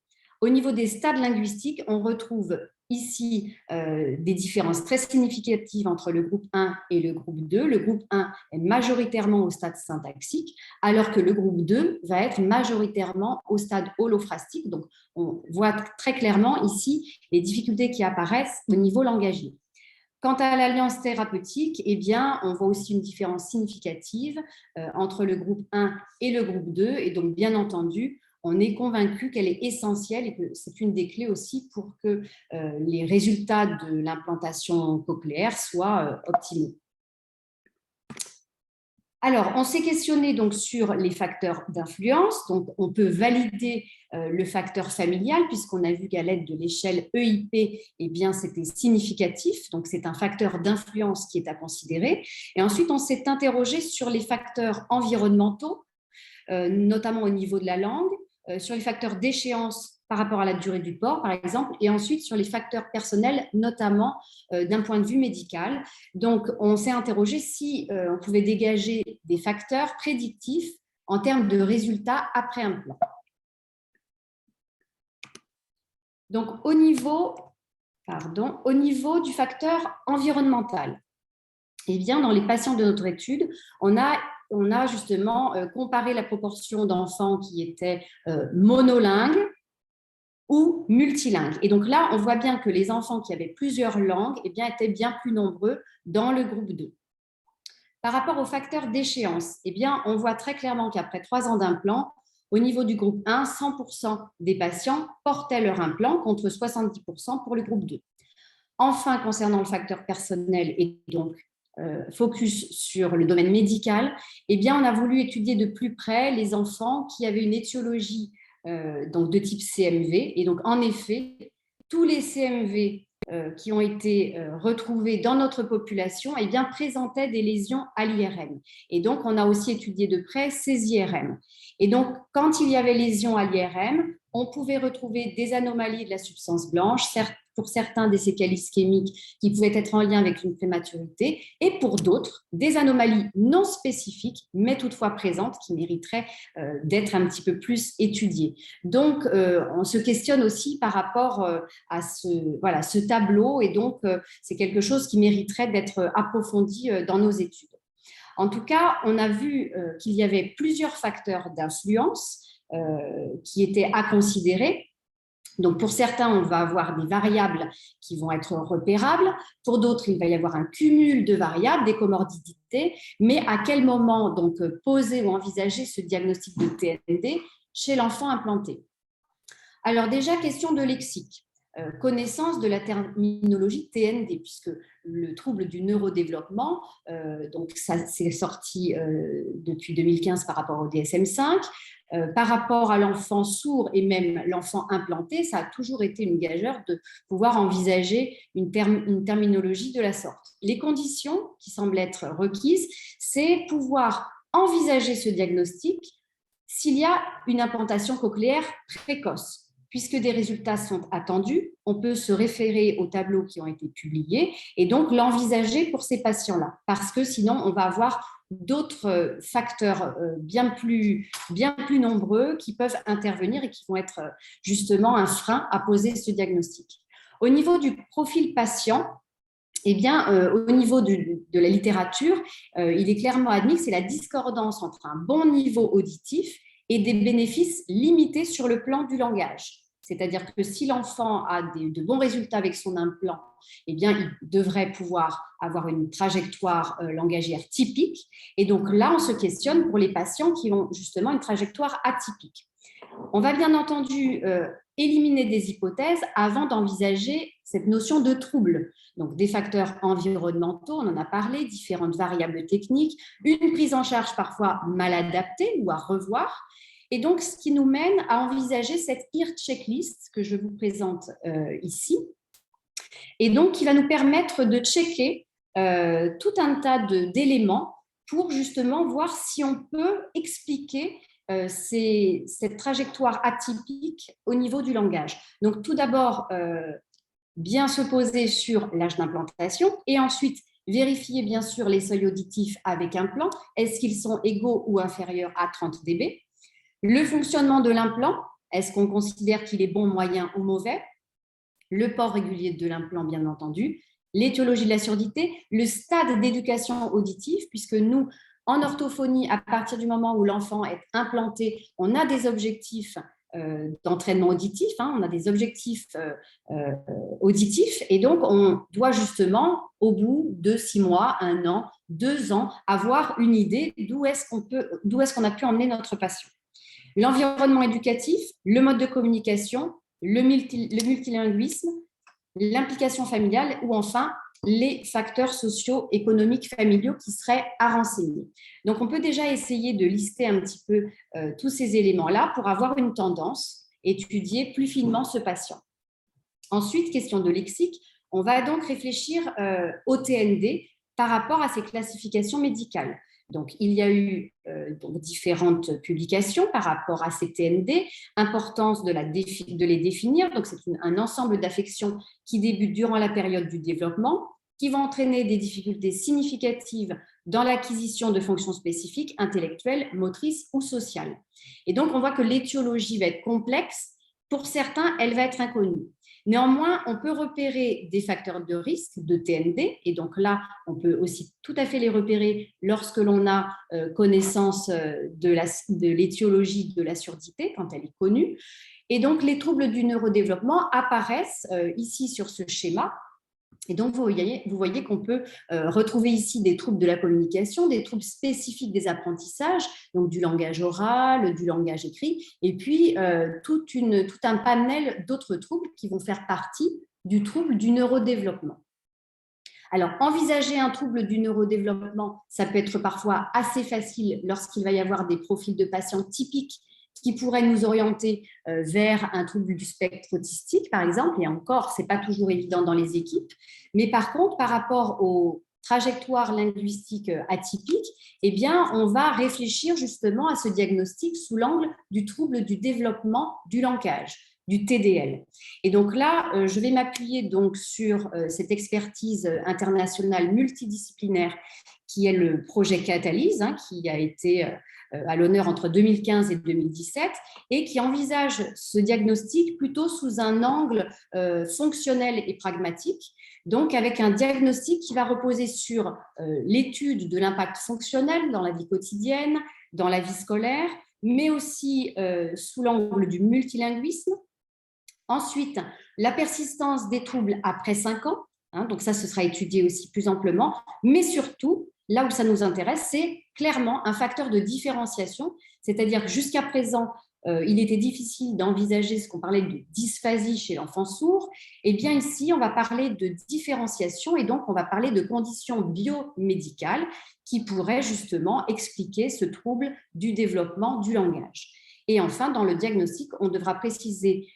Au niveau des stades linguistiques, on retrouve ici des différences très significatives entre le groupe 1 et le groupe 2. Le groupe 1 est majoritairement au stade syntaxique, alors que le groupe 2 va être majoritairement au stade holophrastique. Donc, on voit très clairement ici les difficultés qui apparaissent au niveau langagier. Quant à l'alliance thérapeutique, eh bien, on voit aussi une différence significative entre le groupe 1 et le groupe 2. Et donc, bien entendu, on est convaincu qu'elle est essentielle et que c'est une des clés aussi pour que les résultats de l'implantation cochléaire soient optimaux. Alors, on s'est questionné donc sur les facteurs d'influence. Donc, on peut valider le facteur familial puisqu'on a vu qu'à l'aide de l'échelle EIP, eh bien, c'était significatif. Donc, c'est un facteur d'influence qui est à considérer. Et ensuite, on s'est interrogé sur les facteurs environnementaux, notamment au niveau de la langue, sur les facteurs d'échéance par rapport à la durée du port, par exemple, et ensuite sur les facteurs personnels, notamment d'un point de vue médical. Donc, on s'est interrogé si on pouvait dégager des facteurs prédictifs en termes de résultats après implant. Donc, au niveau du facteur environnemental, eh bien, dans les patients de notre étude, on a justement comparé la proportion d'enfants qui étaient monolingues ou multilingues. Et donc là, on voit bien que les enfants qui avaient plusieurs langues eh bien, étaient bien plus nombreux dans le groupe 2. Par rapport aux facteurs d'échéance, eh bien, on voit très clairement qu'après 3 ans d'implant, au niveau du groupe 1, 100% des patients portaient leur implant contre 70% pour le groupe 2. Enfin, concernant le facteur personnel et donc focus sur le domaine médical, eh bien, on a voulu étudier de plus près les enfants qui avaient une étiologie donc de type CMV. Et donc, en effet, tous les CMV qui ont été retrouvés dans notre population eh bien, présentaient des lésions à l'IRM. Et donc, on a aussi étudié de près ces IRM. Et donc, quand il y avait lésions à l'IRM, on pouvait retrouver des anomalies de la substance blanche, pour certains des séquelles ischémiques qui pouvaient être en lien avec une prématurité, et pour d'autres, des anomalies non spécifiques, mais toutefois présentes, qui mériteraient d'être un petit peu plus étudiées. Donc, on se questionne aussi par rapport à ce tableau, et donc, c'est quelque chose qui mériterait d'être approfondi dans nos études. En tout cas, on a vu qu'il y avait plusieurs facteurs d'influence qui étaient à considérer. Donc, pour certains, on va avoir des variables qui vont être repérables. Pour d'autres, il va y avoir un cumul de variables, des comorbidités. Mais à quel moment donc poser ou envisager ce diagnostic de TND chez l'enfant implanté? Alors déjà, question de lexique. Connaissance de la terminologie TND, puisque le trouble du neurodéveloppement, donc ça c'est sorti depuis 2015 par rapport au DSM-5, par rapport à l'enfant sourd et même l'enfant implanté, ça a toujours été une gageure de pouvoir envisager une terminologie de la sorte. Les conditions qui semblent être requises, c'est pouvoir envisager ce diagnostic s'il y a une implantation cochléaire précoce. Puisque des résultats sont attendus, on peut se référer aux tableaux qui ont été publiés et donc l'envisager pour ces patients-là, parce que sinon, on va avoir d'autres facteurs bien plus nombreux qui peuvent intervenir et qui vont être justement un frein à poser ce diagnostic. Au niveau du profil patient, eh bien, au niveau de la littérature, il est clairement admis que c'est la discordance entre un bon niveau auditif et des bénéfices limités sur le plan du langage. C'est-à-dire que si l'enfant a de bons résultats avec son implant, eh bien, il devrait pouvoir avoir une trajectoire langagière typique. Et donc là, on se questionne pour les patients qui ont justement une trajectoire atypique. On va bien entendu éliminer des hypothèses avant d'envisager cette notion de trouble. Donc, des facteurs environnementaux, on en a parlé, différentes variables techniques, une prise en charge parfois mal adaptée ou à revoir. Et donc, ce qui nous mène à envisager cette EAR checklist que je vous présente ici, et donc qui va nous permettre de checker tout un tas d'éléments pour justement voir si on peut expliquer cette trajectoire atypique au niveau du langage. Donc, tout d'abord, bien se poser sur l'âge d'implantation et ensuite vérifier bien sûr les seuils auditifs avec implant. Est-ce qu'ils sont égaux ou inférieurs à 30 dB? Le fonctionnement de l'implant, est-ce qu'on considère qu'il est bon, moyen ou mauvais? Le port régulier de l'implant, bien entendu. L'étiologie de la surdité, le stade d'éducation auditive, puisque nous, en orthophonie, à partir du moment où l'enfant est implanté, on a des objectifs d'entraînement auditif, on a des objectifs auditifs, et donc on doit justement, au bout de 6 mois, 1 an, 2 ans, avoir une idée d'où est-ce qu'on a pu emmener notre patient. L'environnement éducatif, le mode de communication, le multilinguisme, l'implication familiale ou enfin les facteurs sociaux, économiques, familiaux qui seraient à renseigner. Donc, on peut déjà essayer de lister un petit peu tous ces éléments-là pour avoir une tendance, étudier plus finement ce patient. Ensuite, question de lexique, on va donc réfléchir au TND par rapport à ces classifications médicales. Donc, il y a eu donc différentes publications par rapport à ces TND, importance de les définir. Donc, c'est un ensemble d'affections qui débutent durant la période du développement, qui vont entraîner des difficultés significatives dans l'acquisition de fonctions spécifiques, intellectuelles, motrices ou sociales. Et donc, on voit que l'étiologie va être complexe. Pour certains, elle va être inconnue. Néanmoins, on peut repérer des facteurs de risque de TND, et donc là, on peut aussi tout à fait les repérer lorsque l'on a connaissance de l'étiologie de la surdité, quand elle est connue. Et donc, les troubles du neurodéveloppement apparaissent ici sur ce schéma. Et donc, vous voyez qu'on peut retrouver ici des troubles de la communication, des troubles spécifiques des apprentissages, donc du langage oral, du langage écrit, et puis tout un panel d'autres troubles qui vont faire partie du trouble du neurodéveloppement. Alors, envisager un trouble du neurodéveloppement, ça peut être parfois assez facile lorsqu'il va y avoir des profils de patients typiques qui pourraient nous orienter vers un trouble du spectre autistique, par exemple, et encore, ce n'est pas toujours évident dans les équipes, mais par contre, par rapport aux trajectoires linguistiques atypiques, eh bien, on va réfléchir justement à ce diagnostic sous l'angle du trouble du développement du langage, du TDL. Et donc là, je vais m'appuyer donc sur cette expertise internationale multidisciplinaire qui est le projet Catalyse, qui a été à l'honneur entre 2015 et 2017, et qui envisage ce diagnostic plutôt sous un angle fonctionnel et pragmatique, donc avec un diagnostic qui va reposer sur l'étude de l'impact fonctionnel dans la vie quotidienne, dans la vie scolaire, mais aussi sous l'angle du multilinguisme. Ensuite, la persistance des troubles après 5 ans, donc ça, ce sera étudié aussi plus amplement, mais surtout, là où ça nous intéresse, c'est clairement un facteur de différenciation, c'est-à-dire que jusqu'à présent, il était difficile d'envisager ce qu'on parlait de dysphasie chez l'enfant sourd. Eh bien ici, on va parler de différenciation et donc on va parler de conditions biomédicales qui pourraient justement expliquer ce trouble du développement du langage. Et enfin, dans le diagnostic, on devra préciser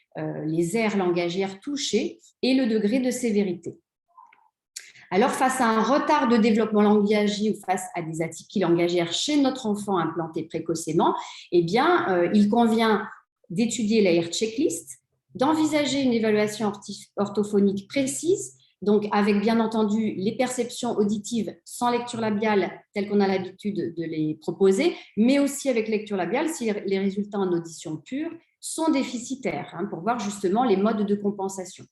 les aires langagières touchées et le degré de sévérité. Alors, face à un retard de développement langagier ou face à des atypies langagières chez notre enfant implanté précocement, eh bien, il convient d'étudier la Ear Checklist, d'envisager une évaluation orthophonique précise, donc avec bien entendu les perceptions auditives sans lecture labiale telles qu'on a l'habitude de les proposer, mais aussi avec lecture labiale si les résultats en audition pure sont déficitaires, pour voir justement les modes de compensation.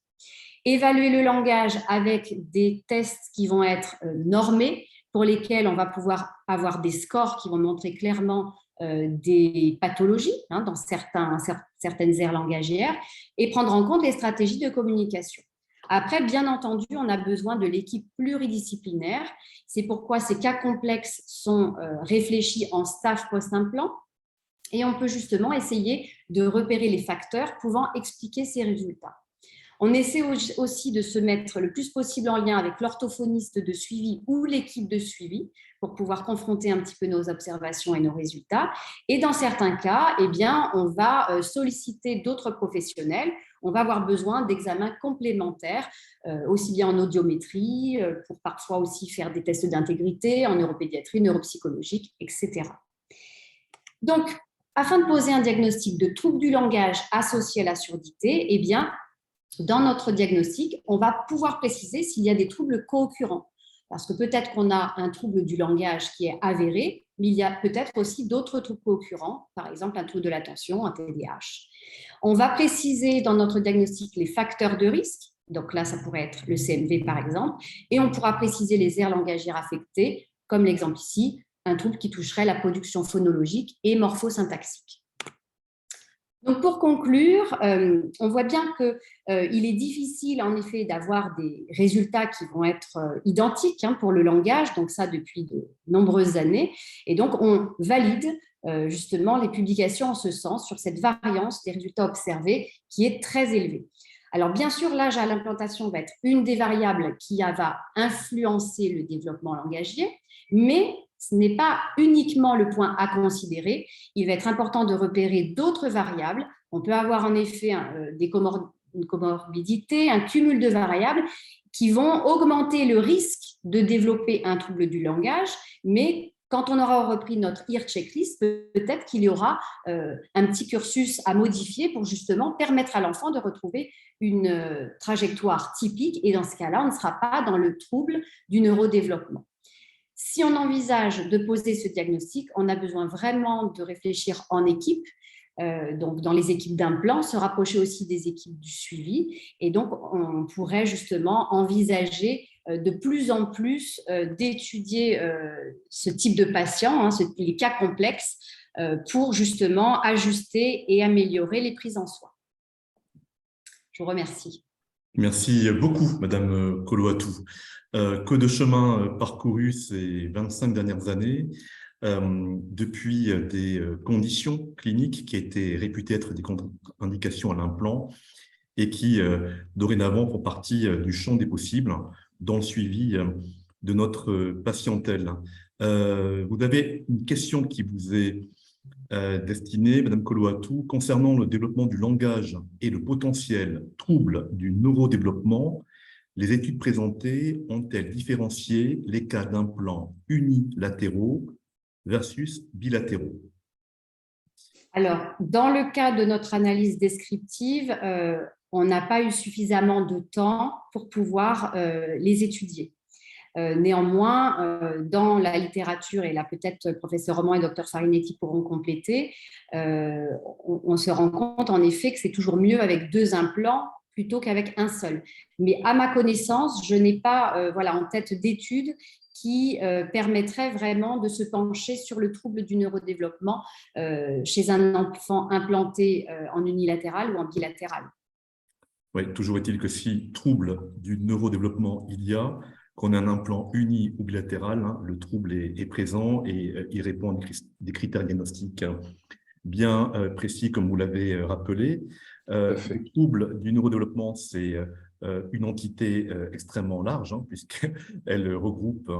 Évaluer le langage avec des tests qui vont être normés, pour lesquels on va pouvoir avoir des scores qui vont montrer clairement des pathologies dans certaines aires langagières, et prendre en compte les stratégies de communication. Après, bien entendu, on a besoin de l'équipe pluridisciplinaire. C'est pourquoi ces cas complexes sont réfléchis en staff post-implant, et on peut justement essayer de repérer les facteurs pouvant expliquer ces résultats. On essaie aussi de se mettre le plus possible en lien avec l'orthophoniste de suivi ou l'équipe de suivi pour pouvoir confronter un petit peu nos observations et nos résultats. Et dans certains cas, eh bien, on va solliciter d'autres professionnels. On va avoir besoin d'examens complémentaires, aussi bien en audiométrie, pour parfois aussi faire des tests d'intégrité, en neuropédiatrie, neuropsychologique, etc. Donc, afin de poser un diagnostic de trouble du langage associé à la surdité, eh bien, dans notre diagnostic, on va pouvoir préciser s'il y a des troubles co-occurrents. Parce que peut-être qu'on a un trouble du langage qui est avéré, mais il y a peut-être aussi d'autres troubles co-occurrents, par exemple un trouble de l'attention, un TDAH. On va préciser dans notre diagnostic les facteurs de risque. Donc là, ça pourrait être le CMV, par exemple. Et on pourra préciser les aires langagières affectées, comme l'exemple ici, un trouble qui toucherait la production phonologique et morphosyntaxique. Donc, pour conclure, on voit bien qu'il est difficile, en effet, d'avoir des résultats qui vont être identiques pour le langage, donc ça depuis de nombreuses années. Et donc, on valide justement les publications en ce sens, sur cette variance des résultats observés qui est très élevée. Alors, bien sûr, l'âge à l'implantation va être une des variables qui va influencer le développement langagier, mais ce n'est pas uniquement le point à considérer. Il va être important de repérer d'autres variables. On peut avoir en effet une comorbidité, un cumul de variables qui vont augmenter le risque de développer un trouble du langage, mais Quand on aura repris notre EAR checklist, peut-être qu'il y aura un petit cursus à modifier pour justement permettre à l'enfant de retrouver une trajectoire typique. Et dans ce cas-là, on ne sera pas dans le trouble du neurodéveloppement. Si on envisage de poser ce diagnostic, on a besoin vraiment de réfléchir en équipe, donc dans les équipes d'implant, se rapprocher aussi des équipes du suivi. Et donc, on pourrait justement envisager de plus en plus d'étudier ce type de patient, les cas complexes, pour justement ajuster et améliorer les prises en soin. Je vous remercie. Merci beaucoup, Madame Coloatou. Que de chemin parcouru ces 25 dernières années, depuis des conditions cliniques qui étaient réputées être des contre-indications à l'implant et qui, dorénavant, font partie du champ des possibles dans le suivi de notre patientèle. Vous avez une question qui vous est destinée, Madame Coloatou, concernant le développement du langage et le potentiel trouble du neurodéveloppement. Les études présentées ont-elles différencié les cas d'implants unilatéraux versus bilatéraux? Alors, dans le cas de notre analyse descriptive, on n'a pas eu suffisamment de temps pour pouvoir les étudier. Néanmoins, dans la littérature, et là peut-être le professeur Roman et Dr Farinetti pourront compléter, on se rend compte en effet que c'est toujours mieux avec 2 implants plutôt qu'avec un seul. Mais à ma connaissance, je n'ai pas en tête d'études qui permettraient vraiment de se pencher sur le trouble du neurodéveloppement chez un enfant implanté en unilatéral ou en bilatéral. Oui, toujours est-il que si trouble du neurodéveloppement il y a, qu'on ait un implant uni ou bilatéral, le trouble est présent et il répond à des critères diagnostiques bien précis, comme vous l'avez rappelé. Le trouble du neurodéveloppement, c'est une entité extrêmement large, puisqu'elle regroupe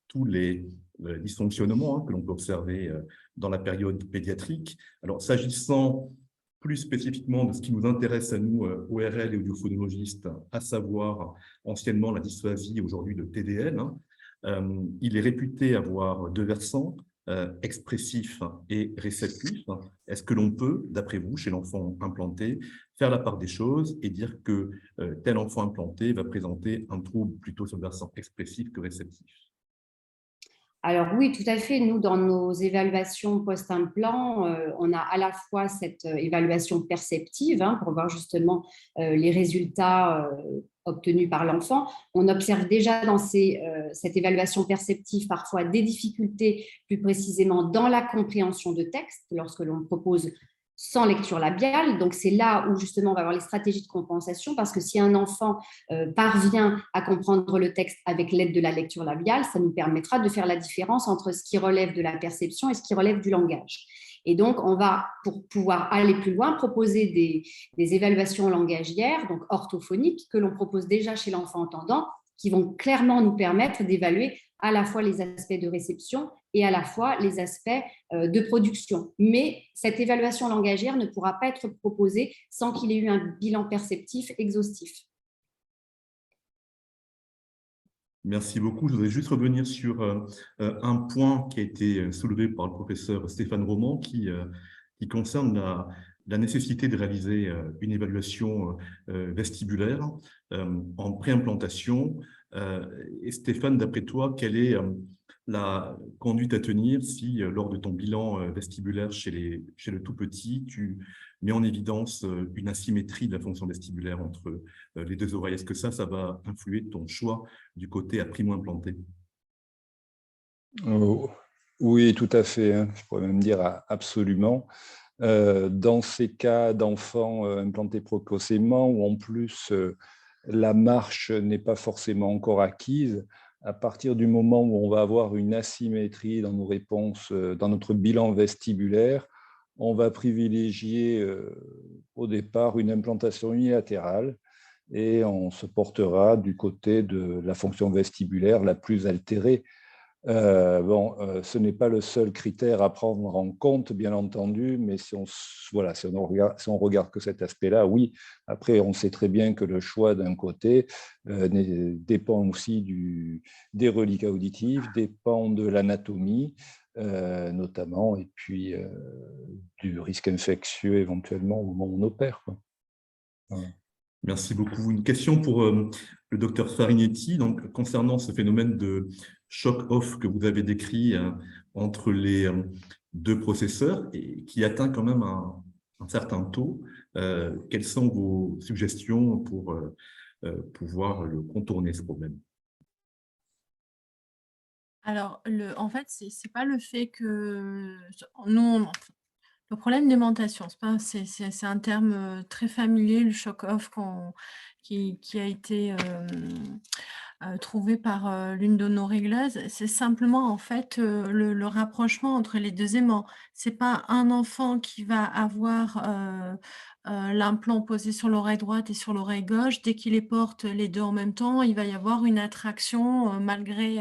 tous les dysfonctionnements que l'on peut observer dans la période pédiatrique. Alors, s'agissant plus spécifiquement de ce qui nous intéresse à nous, ORL et audiophonologistes, à savoir anciennement la dysphasie, aujourd'hui le TDL, il est réputé avoir 2 versants, expressif et réceptif. Est-ce que l'on peut, d'après vous, chez l'enfant implanté, faire la part des choses et dire que tel enfant implanté va présenter un trouble plutôt sur le versant expressif que réceptif? Alors oui, tout à fait. Nous, dans nos évaluations post-implant, on a à la fois cette évaluation perceptive pour voir justement les résultats obtenus par l'enfant. On observe déjà dans cette évaluation perceptive parfois des difficultés, plus précisément dans la compréhension de texte, lorsque l'on propose sans lecture labiale. Donc, c'est là où justement on va avoir les stratégies de compensation, parce que si un enfant parvient à comprendre le texte avec l'aide de la lecture labiale, ça nous permettra de faire la différence entre ce qui relève de la perception et ce qui relève du langage. Et donc, on va, pour pouvoir aller plus loin, proposer des évaluations langagières, donc orthophoniques, que l'on propose déjà chez l'enfant entendant, qui vont clairement nous permettre d'évaluer à la fois les aspects de réception et à la fois les aspects de production. Mais cette évaluation langagière ne pourra pas être proposée sans qu'il ait eu un bilan perceptif exhaustif. Merci beaucoup. Je voudrais juste revenir sur un point qui a été soulevé par le professeur Stéphane Roman qui concerne la nécessité de réaliser une évaluation vestibulaire en préimplantation. Et Stéphane, d'après toi, quelle est la conduite à tenir si, lors de ton bilan vestibulaire chez le tout petit, tu mets en évidence une asymétrie de la fonction vestibulaire entre les 2 oreilles? Est-ce que ça va influer ton choix du côté à primo-implanté? Oui, tout à fait. Je pourrais même dire absolument. Dans ces cas d'enfants implantés précocement, où en plus la marche n'est pas forcément encore acquise, à partir du moment où on va avoir une asymétrie dans nos réponses, dans notre bilan vestibulaire, on va privilégier au départ une implantation unilatérale et on se portera du côté de la fonction vestibulaire la plus altérée. Ce n'est pas le seul critère à prendre en compte, bien entendu, mais si on regarde que cet aspect-là, oui. Après, on sait très bien que le choix d'un côté dépend aussi des reliquats auditifs, dépend de l'anatomie, notamment, et puis du risque infectieux éventuellement au moment où on opère, quoi. Voilà. Merci beaucoup. Une question pour le docteur Farinetti, donc, concernant ce phénomène de choc-off que vous avez décrit entre les deux processeurs et qui atteint quand même un certain taux. Quelles sont vos suggestions pour pouvoir le contourner, ce problème? Alors, en fait, c'est pas le fait que nous, le problème d'aimantation, c'est un terme très familier, le shock-off qui a été trouvé par l'une de nos régleuses. C'est simplement en fait le rapprochement entre les deux aimants. C'est pas un enfant qui va avoir l'implant posé sur l'oreille droite et sur l'oreille gauche. Dès qu'il les porte les deux en même temps, il va y avoir une attraction malgré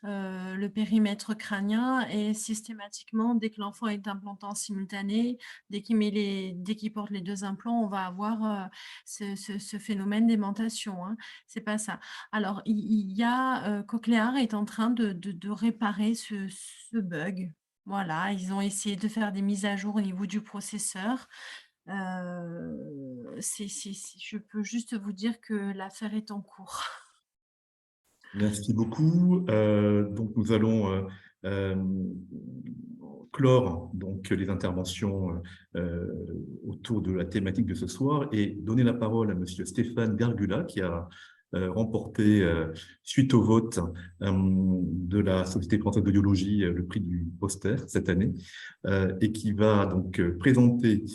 le périmètre crânien, et systématiquement, dès que l'enfant est implanté en simultané, dès qu'il porte les deux implants, on va avoir ce phénomène d'aimantation, hein. C'est pas ça. Alors, il y a Cochlear est en train de réparer ce bug. Voilà, ils ont essayé de faire des mises à jour au niveau du processeur. Je peux juste vous dire que l'affaire est en cours. Merci beaucoup. Donc, nous allons euh, clore donc, les interventions autour de la thématique de ce soir et donner la parole à Monsieur Stéphane Gargula, qui a remporté, suite au vote de la Société française d'audiologie, le prix du poster cette année, et qui va donc présenter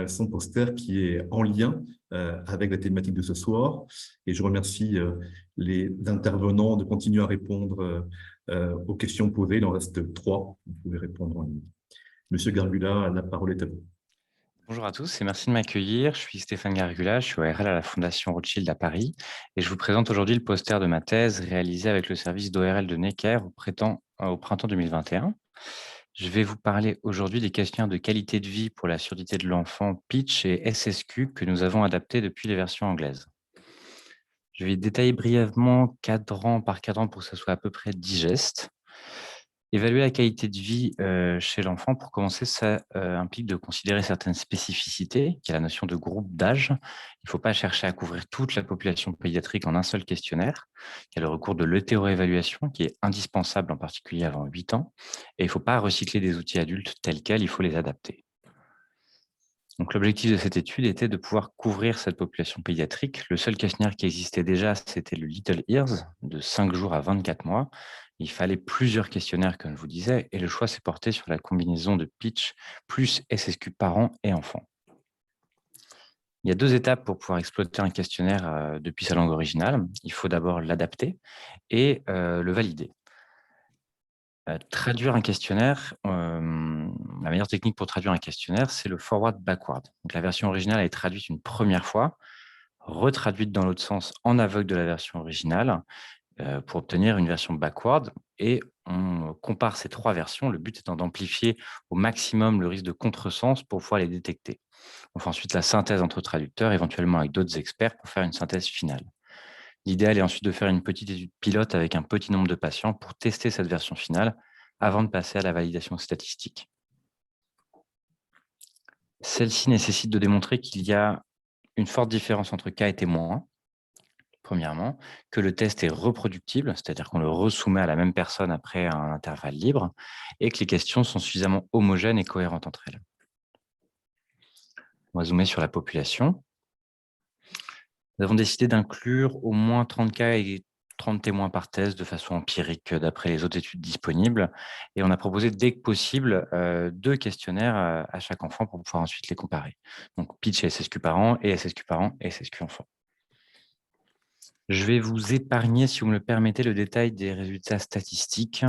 son poster qui est en lien avec la thématique de ce soir. Et je remercie les intervenants de continuer à répondre aux questions posées. Il en reste 3. Vous pouvez répondre en ligne. Monsieur Gargula, la parole est à vous. Bonjour à tous et merci de m'accueillir. Je suis Stéphane Gargula, je suis ORL à la Fondation Rothschild à Paris et je vous présente aujourd'hui le poster de ma thèse réalisée avec le service d'ORL de Necker au printemps 2021. Je vais vous parler aujourd'hui des questionnaires de qualité de vie pour la surdité de l'enfant Pitch et SSQ que nous avons adaptés depuis les versions anglaises. Je vais détailler brièvement cadran par cadran pour que ça soit à peu près digeste. Évaluer la qualité de vie chez l'enfant, pour commencer, ça implique de considérer certaines spécificités, qui est la notion de groupe d'âge. Il ne faut pas chercher à couvrir toute la population pédiatrique en un seul questionnaire. Il y a le recours de l'hétéroévaluation, qui est indispensable, en particulier avant 8 ans. Et il ne faut pas recycler des outils adultes tels quels, il faut les adapter. Donc, l'objectif de cette étude était de pouvoir couvrir cette population pédiatrique. Le seul questionnaire qui existait déjà, c'était le Little Ears, de 5 jours à 24 mois. Il fallait plusieurs questionnaires, comme je vous disais, et le choix s'est porté sur la combinaison de Pitch plus SSQ parents et enfants. Il y a 2 étapes pour pouvoir exploiter un questionnaire depuis sa langue originale. Il faut d'abord l'adapter et le valider. Traduire un questionnaire, la meilleure technique pour traduire un questionnaire, c'est le forward-backward. Donc, la version originale est traduite une première fois, retraduite dans l'autre sens en aveugle de la version originale, pour obtenir une version backward, et on compare ces 3 versions. Le but étant d'amplifier au maximum le risque de contresens pour pouvoir les détecter. On fait ensuite la synthèse entre traducteurs, éventuellement avec d'autres experts, pour faire une synthèse finale. L'idéal est ensuite de faire une petite étude pilote avec un petit nombre de patients pour tester cette version finale avant de passer à la validation statistique. Celle-ci nécessite de démontrer qu'il y a une forte différence entre cas et témoins. Premièrement, que le test est reproductible, c'est-à-dire qu'on le resoumet à la même personne après un intervalle libre, et que les questions sont suffisamment homogènes et cohérentes entre elles. On va zoomer sur la population. Nous avons décidé d'inclure au moins 30 cas et 30 témoins par test de façon empirique d'après les autres études disponibles. Et on a proposé dès que possible 2 questionnaires à chaque enfant pour pouvoir ensuite les comparer. Donc Pitch et SSQ parents et SSQ parents et SSQ enfants. Je vais vous épargner, si vous me le permettez, le détail des résultats statistiques.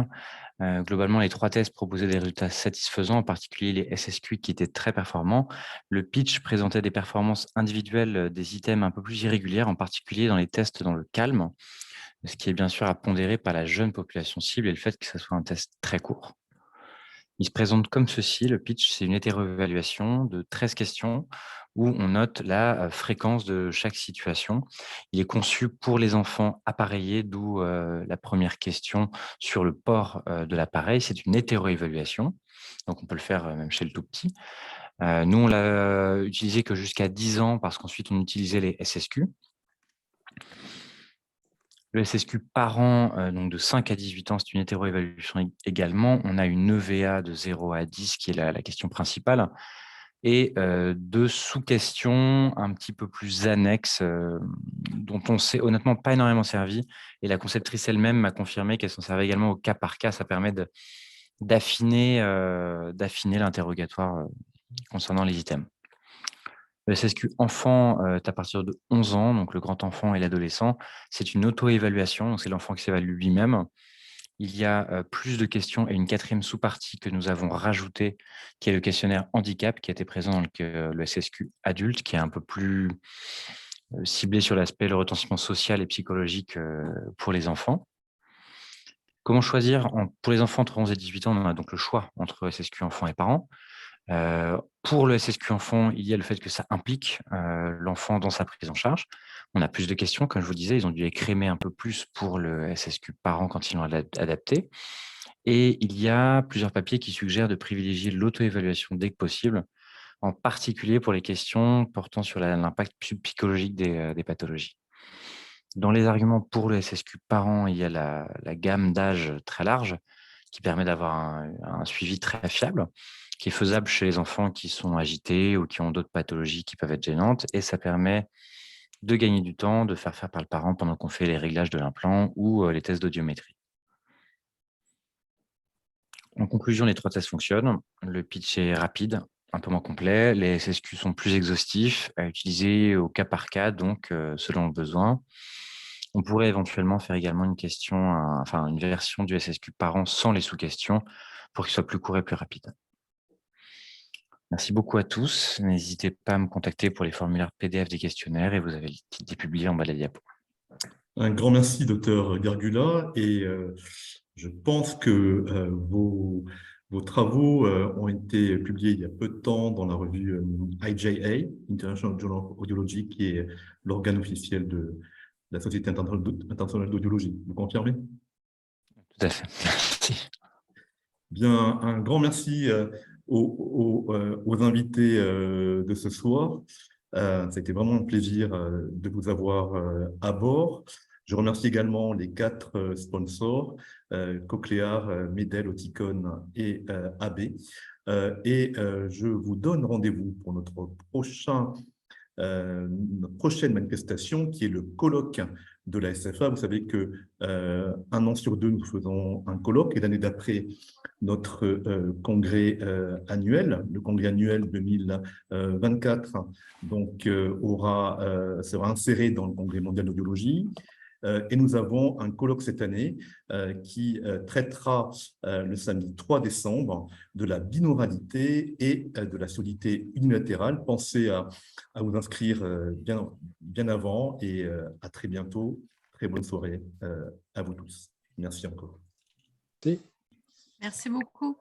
Globalement, les 3 tests proposaient des résultats satisfaisants, en particulier les SSQ qui étaient très performants. Le Pitch présentait des performances individuelles des items un peu plus irrégulières, en particulier dans les tests dans le calme, ce qui est bien sûr à pondérer par la jeune population cible et le fait que ce soit un test très court. Il se présente comme ceci. Le Pitch, c'est une hétéroévaluation de 13 questions où on note la fréquence de chaque situation. Il est conçu pour les enfants appareillés, d'où la première question sur le port de l'appareil. C'est une hétéroévaluation, donc on peut le faire même chez le tout petit. Nous, on l'a utilisé que jusqu'à 10 ans parce qu'ensuite, on utilisait les SSQ. Le SSQ par an, donc de 5 à 18 ans, c'est une hétéroévaluation également. On a une EVA de 0 à 10 qui est la question principale et 2 sous-questions un petit peu plus annexes dont on s'est honnêtement pas énormément servi. Et la conceptrice elle-même m'a confirmé qu'elle s'en servait également au cas par cas. Ça permet d'affiner l'interrogatoire concernant les items. Le SSQ enfant est à partir de 11 ans, donc le grand enfant et l'adolescent. C'est une auto-évaluation, c'est l'enfant qui s'évalue lui-même. Il y a plus de questions et une 4e sous-partie que nous avons rajoutée, qui est le questionnaire handicap, qui était présent dans le SSQ adulte, qui est un peu plus ciblé sur l'aspect, le retentissement social et psychologique pour les enfants. Comment choisir pour les enfants entre 11 et 18 ans, on a donc le choix entre SSQ enfant et parents. Pour le SSQ enfant, il y a le fait que ça implique l'enfant dans sa prise en charge. On a plus de questions, comme je vous disais, ils ont dû écrémer un peu plus pour le SSQ parent quand ils l'ont adapté. Et il y a plusieurs papiers qui suggèrent de privilégier l'auto-évaluation dès que possible, en particulier pour les questions portant sur l'impact psychologique des pathologies. Dans les arguments pour le SSQ parent, il y a la gamme d'âge très large qui permet d'avoir un suivi très fiable, qui est faisable chez les enfants qui sont agités ou qui ont d'autres pathologies qui peuvent être gênantes. Et ça permet de gagner du temps, de faire par le parent pendant qu'on fait les réglages de l'implant ou les tests d'audiométrie. En conclusion, les 3 tests fonctionnent. Le pitch est rapide, un peu moins complet. Les SSQ sont plus exhaustifs, à utiliser au cas par cas, donc selon le besoin. On pourrait éventuellement faire également une version du SSQ parent sans les sous-questions pour qu'il soit plus court et plus rapide. Merci beaucoup à tous. N'hésitez pas à me contacter pour les formulaires PDF des questionnaires et vous avez le titre publié en bas de la diapo. Un grand merci, Dr Gargula. Et je pense que vos travaux ont été publiés il y a peu de temps dans la revue IJA, International Journal of Audiology, qui est l'organe officiel de la Société internationale d'audiologie. Vous confirmez? Tout à fait. Merci. Bien, un grand merci aux invités de ce soir. C'était vraiment un plaisir de vous avoir à bord. Je remercie également les 4 sponsors, Cochlear, Medel, Oticon et AB. Je vous donne rendez-vous pour notre prochaine manifestation, qui est le colloque de la SFA. Vous savez que 1 an sur 2, nous faisons un colloque, et l'année d'après, notre congrès annuel, le congrès annuel 2024, donc sera inséré dans le congrès mondial d'audiologie. Et nous avons un colloque cette année qui traitera le samedi 3 décembre de la binauralité et de la surdité unilatérale. Pensez à vous inscrire bien avant, et à très bientôt. Très bonne soirée à vous tous. Merci encore. Merci beaucoup.